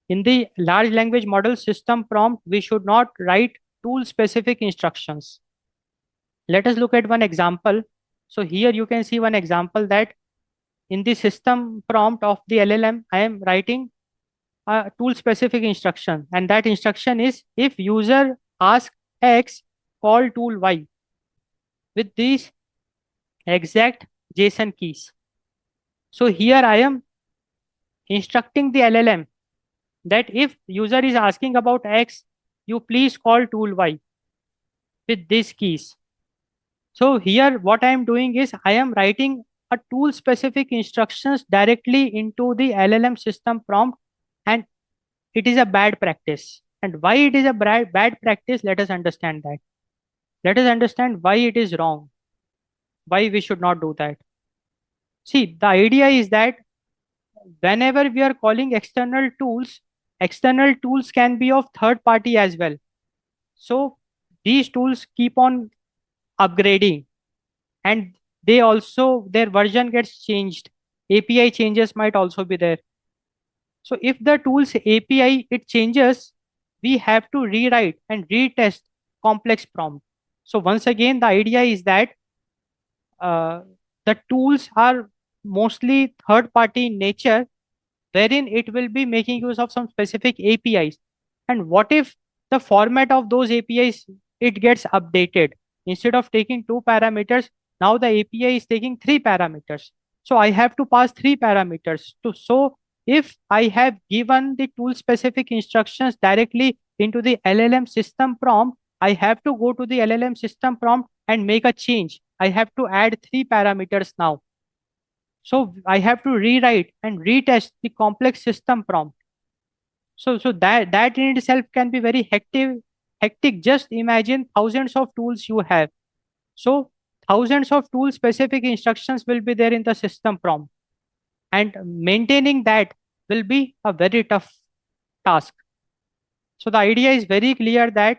In the large language model system prompt, we should not write tool specific instructions. Let us look at one example. So here you can see one example that in the system prompt of the LLM, I am writing a tool specific instruction, and that instruction is if user ask X, call tool Y with these exact JSON keys. So here I am instructing the LLM that if user is asking about X, you please call tool Y with these keys. So here what I am doing is I am writing a tool specific instructions directly into the LLM system prompt, and it is a bad practice. And why it is a bad practice, let us understand that. Let us understand why it is wrong, why we should not do that. See, the idea is that whenever we are calling external tools can be of third party as well. So these tools keep on upgrading, and they also their version gets changed. API changes might also be there. So if the tool's API it changes, we have to rewrite and retest complex prompt. So once again, the idea is that uh, the tools are mostly third party in nature, wherein it will be making use of some specific APIs. And what if the format of those APIs it gets updated? Instead of taking 2 parameters, now the API is taking 3 parameters. So I have to pass 3 parameters. So if I have given the tool specific instructions directly into the LLM system prompt, I have to go to the LLM system prompt and make a change. I have to add 3 parameters now. So I have to rewrite and retest the complex system prompt. So that in itself can be very hectic. Hectic. Just imagine thousands of tools you have. So thousands of tool specific instructions will be there in the system prompt. and maintaining that will be a very tough task. So the idea is very clear that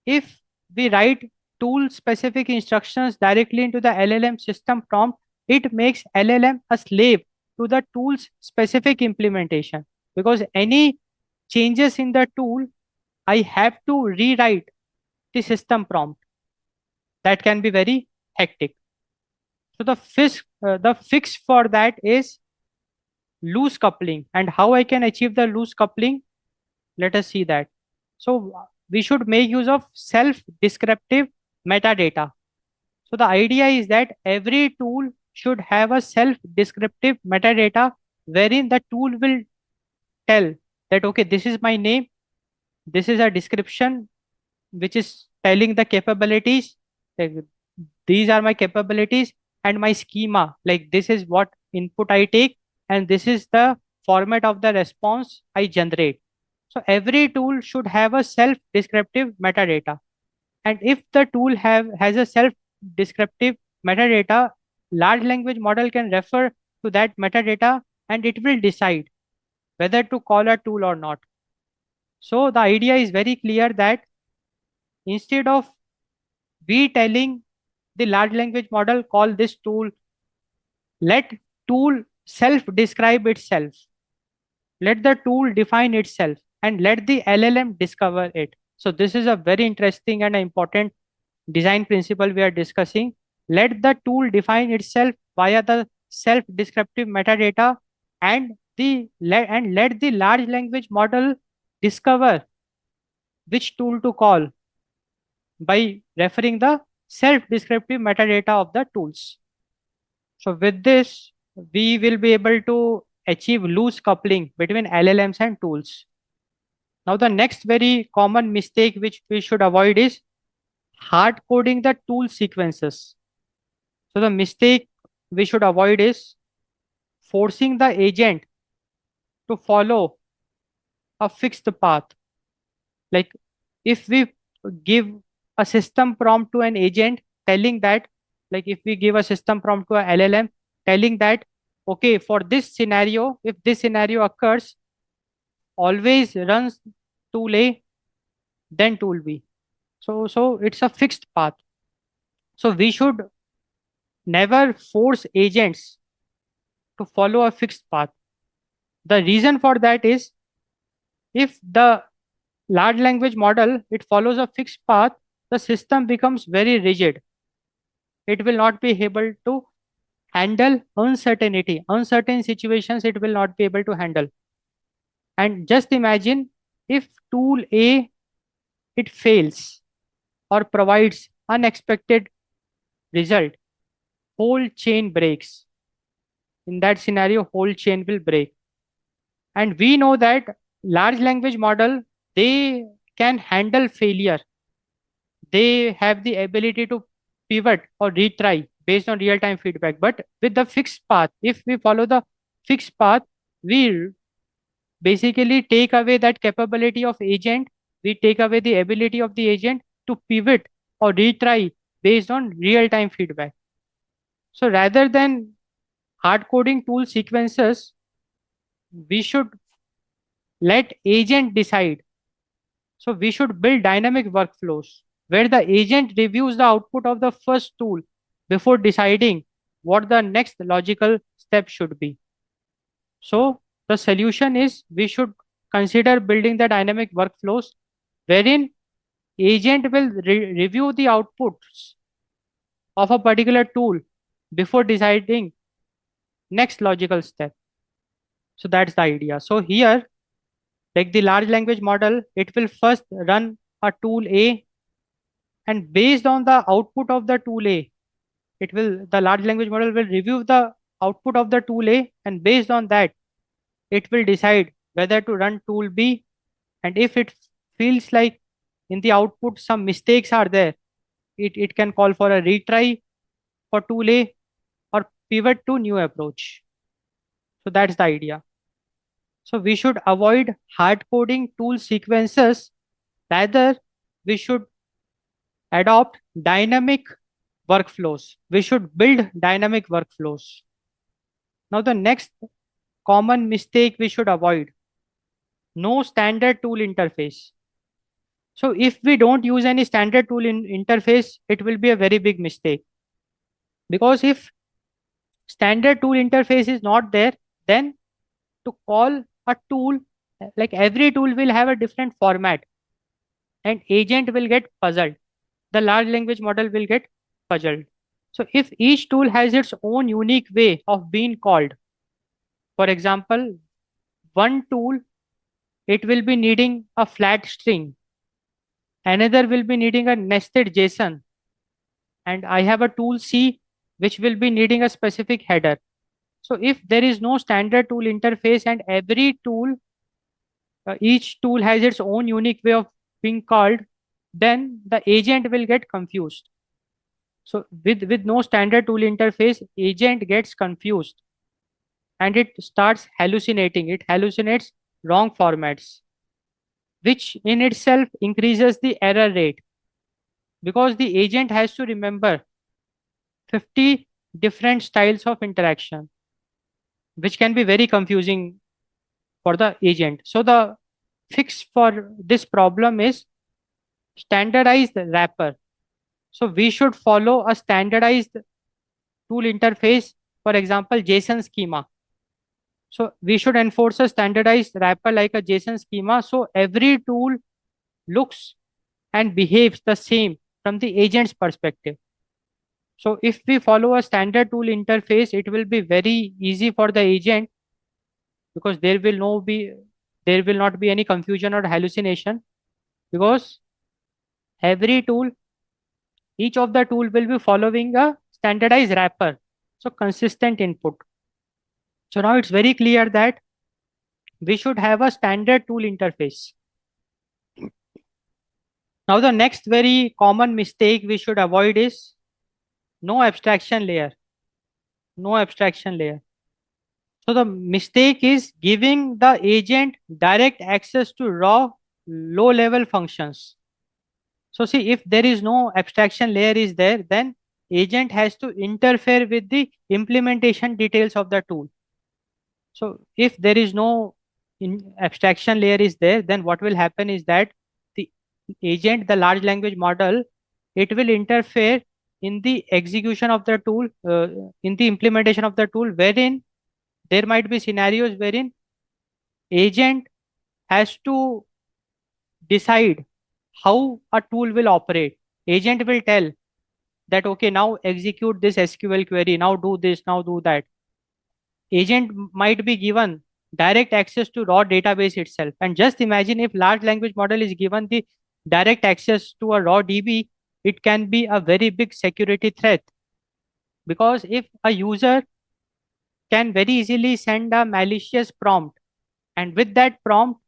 if we write tool specific instructions directly into the LLM system prompt, it makes LLM a slave to the tool's specific implementation, because any changes in the tool, I have to rewrite the system prompt. That can be very hectic. So the fix for that is loose coupling. And how I can achieve the loose coupling? Let us see that. So we should make use of self-descriptive metadata. So the idea is that every tool should have a self-descriptive metadata wherein the tool will tell that, okay, this is my name, this is a description which is telling the capabilities. Like, these are my capabilities and my schema. Like, this is what input I take, and this is the format of the response I generate. So every tool should have a self-descriptive metadata. And if the tool has a self-descriptive metadata, large language model can refer to that metadata and it will decide whether to call a tool or not. So the idea is very clear that instead of we telling the large language model call this tool, let tool self-describe itself. Let the tool define itself and let the LLM discover it. So this is a very interesting and important design principle we are discussing. Let the tool define itself via the self-descriptive metadata, and let the large language model discover which tool to call by referring the self-descriptive metadata of the tools. So with this, we will be able to achieve loose coupling between LLMs and tools. Now, the next very common mistake which we should avoid is hard coding the tool sequences. So the mistake we should avoid is forcing the agent to follow a fixed path. Like, if we give a system prompt to an agent telling that, like if we give a system prompt to a LLM telling that, okay, for this scenario, if this scenario occurs, always runs tool A, then tool B. So it's a fixed path. So we should never force agents to follow a fixed path. The reason for that is if the large language model it follows a fixed path, the system becomes very rigid. It will not be able to handle uncertainty. Uncertain situations it will not be able to handle. And just imagine if tool A it fails or provides unexpected result, whole chain breaks. In that scenario, whole chain will break. And we know that large language model, they can handle failure. They have the ability to pivot or retry based on real-time feedback. But with the fixed path, if we follow the fixed path, we basically take away that capability of agent. We take away the ability of the agent to pivot or retry based on real-time feedback. So rather than hard coding tool sequences, we should let agent decide. So we should build dynamic workflows where the agent reviews the output of the first tool before deciding what the next logical step should be. So the solution is we should consider building the dynamic workflows wherein agent will review the outputs of a particular tool before deciding next logical step. So that's the idea. So here, like the large language model, it will first run a tool A, and based on the output of the tool A, the large language model will review the output of the tool A, and based on that, it will decide whether to run tool B. And if it feels like in the output some mistakes are there, it can call for a retry for tool A or pivot to new approach. So that's the idea. So we should avoid hard coding tool sequences. Rather, we should adopt dynamic workflows. We should build dynamic workflows. Now the next common mistake we should avoid: no standard tool interface. So if we don't use any standard tool in interface, it will be a very big mistake. Because if standard tool interface is not there, then to call a tool, like every tool will have a different format and agent will get puzzled. The large language model will get puzzled. So if each tool has its own unique way of being called, for example, one tool, it will be needing a flat string, another will be needing a nested JSON, and I have a tool C which will be needing a specific header. So if there is no standard tool interface and every tool, each tool has its own unique way of being called, then the agent will get confused. So with no standard tool interface, agent gets confused and it starts hallucinating. It hallucinates wrong formats, which in itself increases the error rate because the agent has to remember 50 different styles of interaction, which can be very confusing for the agent. So the fix for this problem is standardized wrapper. So we should follow a standardized tool interface, for example, JSON schema. So we should enforce a standardized wrapper like a JSON schema. So every tool looks and behaves the same from the agent's perspective. So if we follow a standard tool interface, it will be very easy for the agent because there will not be any confusion or hallucination because every tool, each of the tool will be following a standardized wrapper. So consistent input. So now it's very clear that we should have a standard tool interface. Now the next very common mistake we should avoid is no abstraction layer. No abstraction layer. So the mistake is giving the agent direct access to raw low level functions. So see, if there is no abstraction layer is there, then agent has to interfere with the implementation details of the tool. So if there is no abstraction layer is there, then what will happen is that the agent, the large language model, it will interfere in the execution of the tool, in the implementation of the tool, wherein there might be scenarios wherein agent has to decide how a tool will operate. Agent will tell that, okay, now execute this SQL query, now do this, now do that. Agent might be given direct access to raw database itself. And just imagine if large language model is given the direct access to a raw DB, it can be a very big security threat. Because if a user can very easily send a malicious prompt, and with that prompt,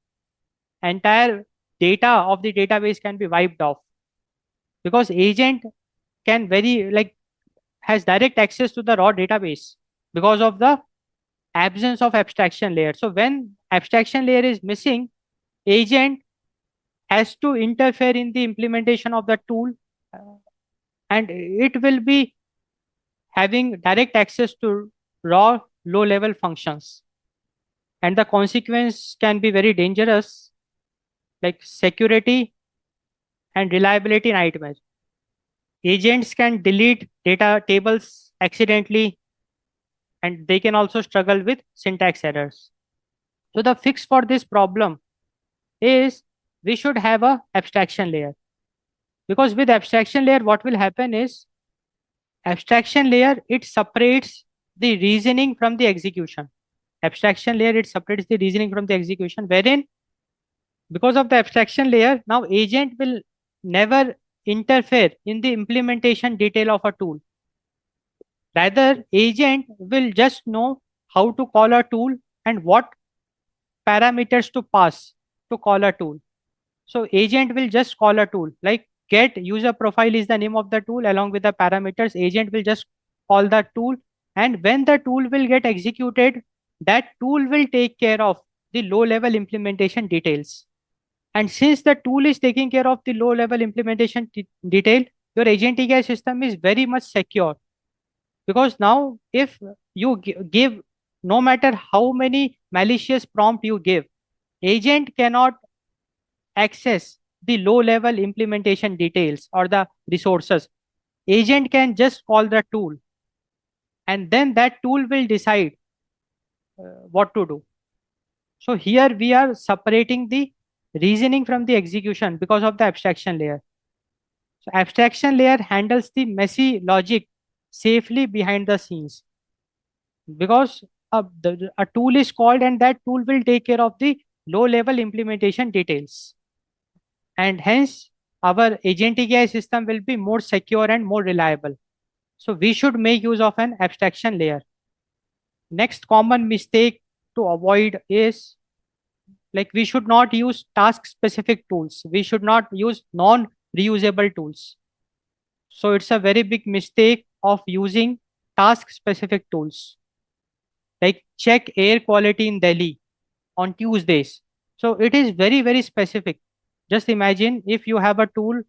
entire data of the database can be wiped off. Because agent can very like has direct access to the raw database because of the absence of abstraction layer. So when abstraction layer is missing, agent has to interfere in the implementation of the tool, uh, and it will be having direct access to raw low level functions. And the consequence can be very dangerous, like security and reliability nightmare. Agents can delete data tables accidentally, and they can also struggle with syntax errors. So the fix for this problem is we should have a abstraction layer, because with abstraction layer what will happen is abstraction layer it separates the reasoning from the execution. Abstraction layer it separates the reasoning from the execution, wherein because of the abstraction layer now agent will never interfere in the implementation detail of a tool. Rather, agent will just know how to call a tool and what parameters to pass to call a tool. So agent will just call a tool like get user profile is the name of the tool along with the parameters. Agent will just call the tool, and when the tool will get executed, that tool will take care of the low level implementation details. And since the tool is taking care of the low level implementation detail, your agentic AI system is very much secure, because now if you give no matter how many malicious prompt you give, agent cannot access the low level implementation details or the resources. Agent can just call the tool, and then that tool will decide what to do. So here we are separating the reasoning from the execution because of the abstraction layer. So abstraction layer handles the messy logic safely behind the scenes, because a tool is called and that tool will take care of the low level implementation details, and hence our agentic AI system will be more secure and more reliable. So we should make use of an abstraction layer. Next common mistake to avoid is, like, we should not use task specific tools. We should not use non reusable tools. So it's a very big mistake of using task specific tools, like check air quality in Delhi on Tuesdays. So it is very, very specific. Just imagine if you have a tool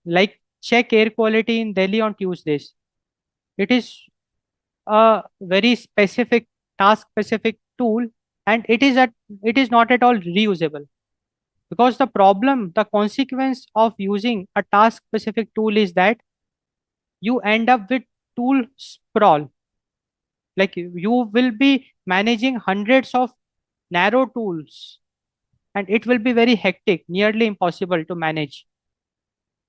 like check air quality in Delhi on Tuesdays. It is a very specific task specific tool, and it is not at all reusable, because the consequence of using a task specific tool is that you end up with tool sprawl. Like, you will be managing hundreds of narrow tools, and it will be very hectic, nearly impossible to manage.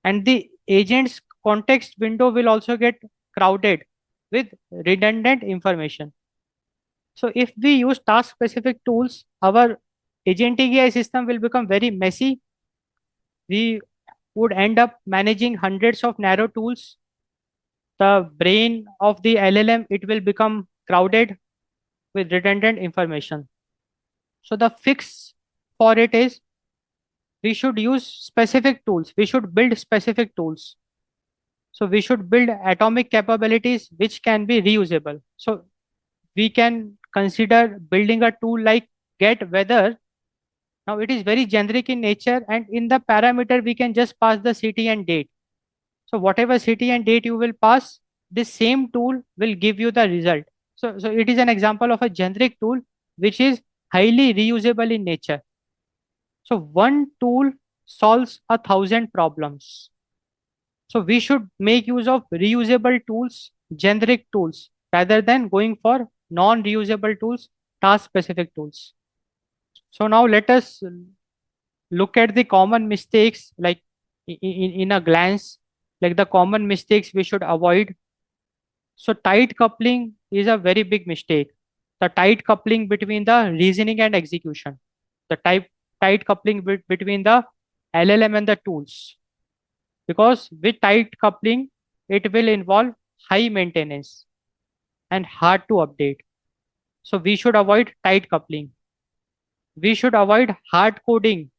And the agent's context window will also get crowded with redundant information. So if we use task specific tools, our agentic AI system will become very messy. We would end up managing hundreds of narrow tools. The brain of the LLM, it will become crowded with redundant information. So the fix for it is, we should use specific tools. We should build specific tools. So we should build atomic capabilities which can be reusable. So we can consider building a tool like get weather. Now it is very generic in nature, and in the parameter we can just pass the city and date. So whatever city and date you will pass, this same tool will give you the result. So it is an example of a generic tool which is highly reusable in nature. So one tool solves 1,000 problems. So we should make use of reusable tools, generic tools, rather than going for non-reusable tools, task-specific tools. So now let us look at the common mistakes, like in a glance, like the common mistakes we should avoid. So tight coupling is a very big mistake. The tight coupling between the reasoning and execution. The tight coupling between the LLM and the tools. Because with tight coupling, it will involve high maintenance and hard to update. So we should avoid tight coupling. We should avoid hard coding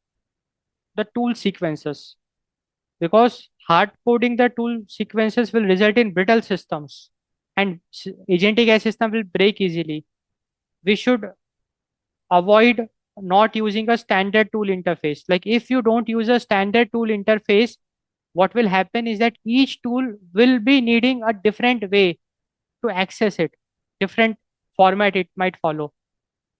the tool sequences, because hard coding the tool sequences will result in brittle systems, and agentic AI system will break easily. We should avoid not using a standard tool interface. Like, if you don't use a standard tool interface, what will happen is that each tool will be needing a different way to access it, different format it might follow.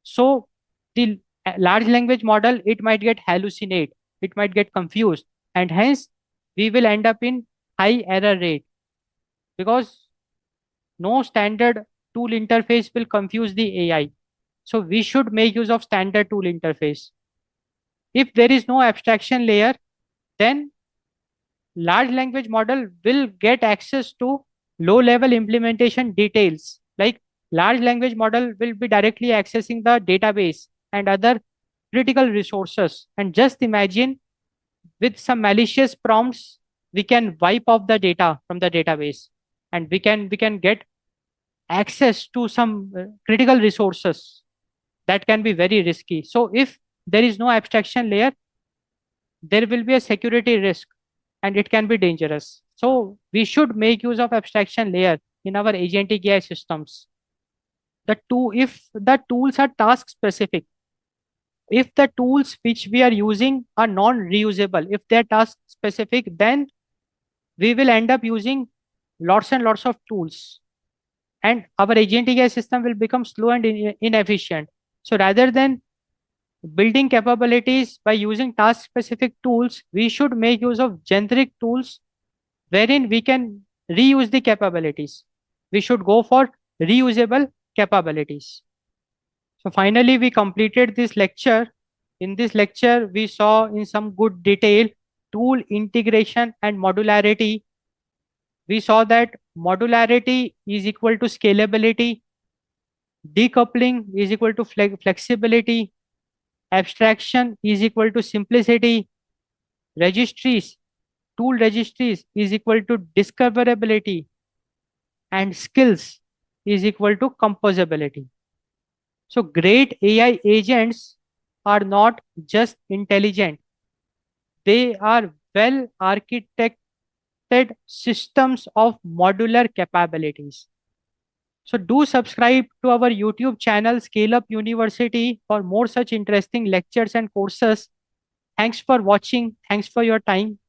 So the large language model, it might get hallucinate, it might get confused, and hence we will end up in high error rate, because no standard tool interface will confuse the AI. So we should make use of standard tool interface. If there is no abstraction layer, then large language model will get access to low level implementation details. Like, large language model will be directly accessing the database and other critical resources. And just imagine, with some malicious prompts, we can wipe off the data from the database, and we can get access to some critical resources that can be very risky. So if there is no abstraction layer, there will be a security risk, and it can be dangerous. So we should make use of abstraction layer in our agentic AI systems. If the tools are task specific, if the tools which we are using are non-reusable, if they're task specific, then we will end up using lots and lots of tools. and our agentic AI system will become slow and inefficient. So rather than building capabilities by using task specific tools, we should make use of generic tools wherein we can reuse the capabilities. We should go for reusable capabilities. So finally, we completed this lecture. In this lecture, we saw in some good detail tool integration and modularity. We saw that modularity is equal to scalability, decoupling is equal to flexibility, abstraction is equal to simplicity, registries, tool registries is equal to discoverability, and skills is equal to composability. So great AI agents are not just intelligent, they are well architected systems of modular capabilities. So do subscribe to our YouTube channel ScaleUp University for more such interesting lectures and courses. Thanks for watching. Thanks for your time.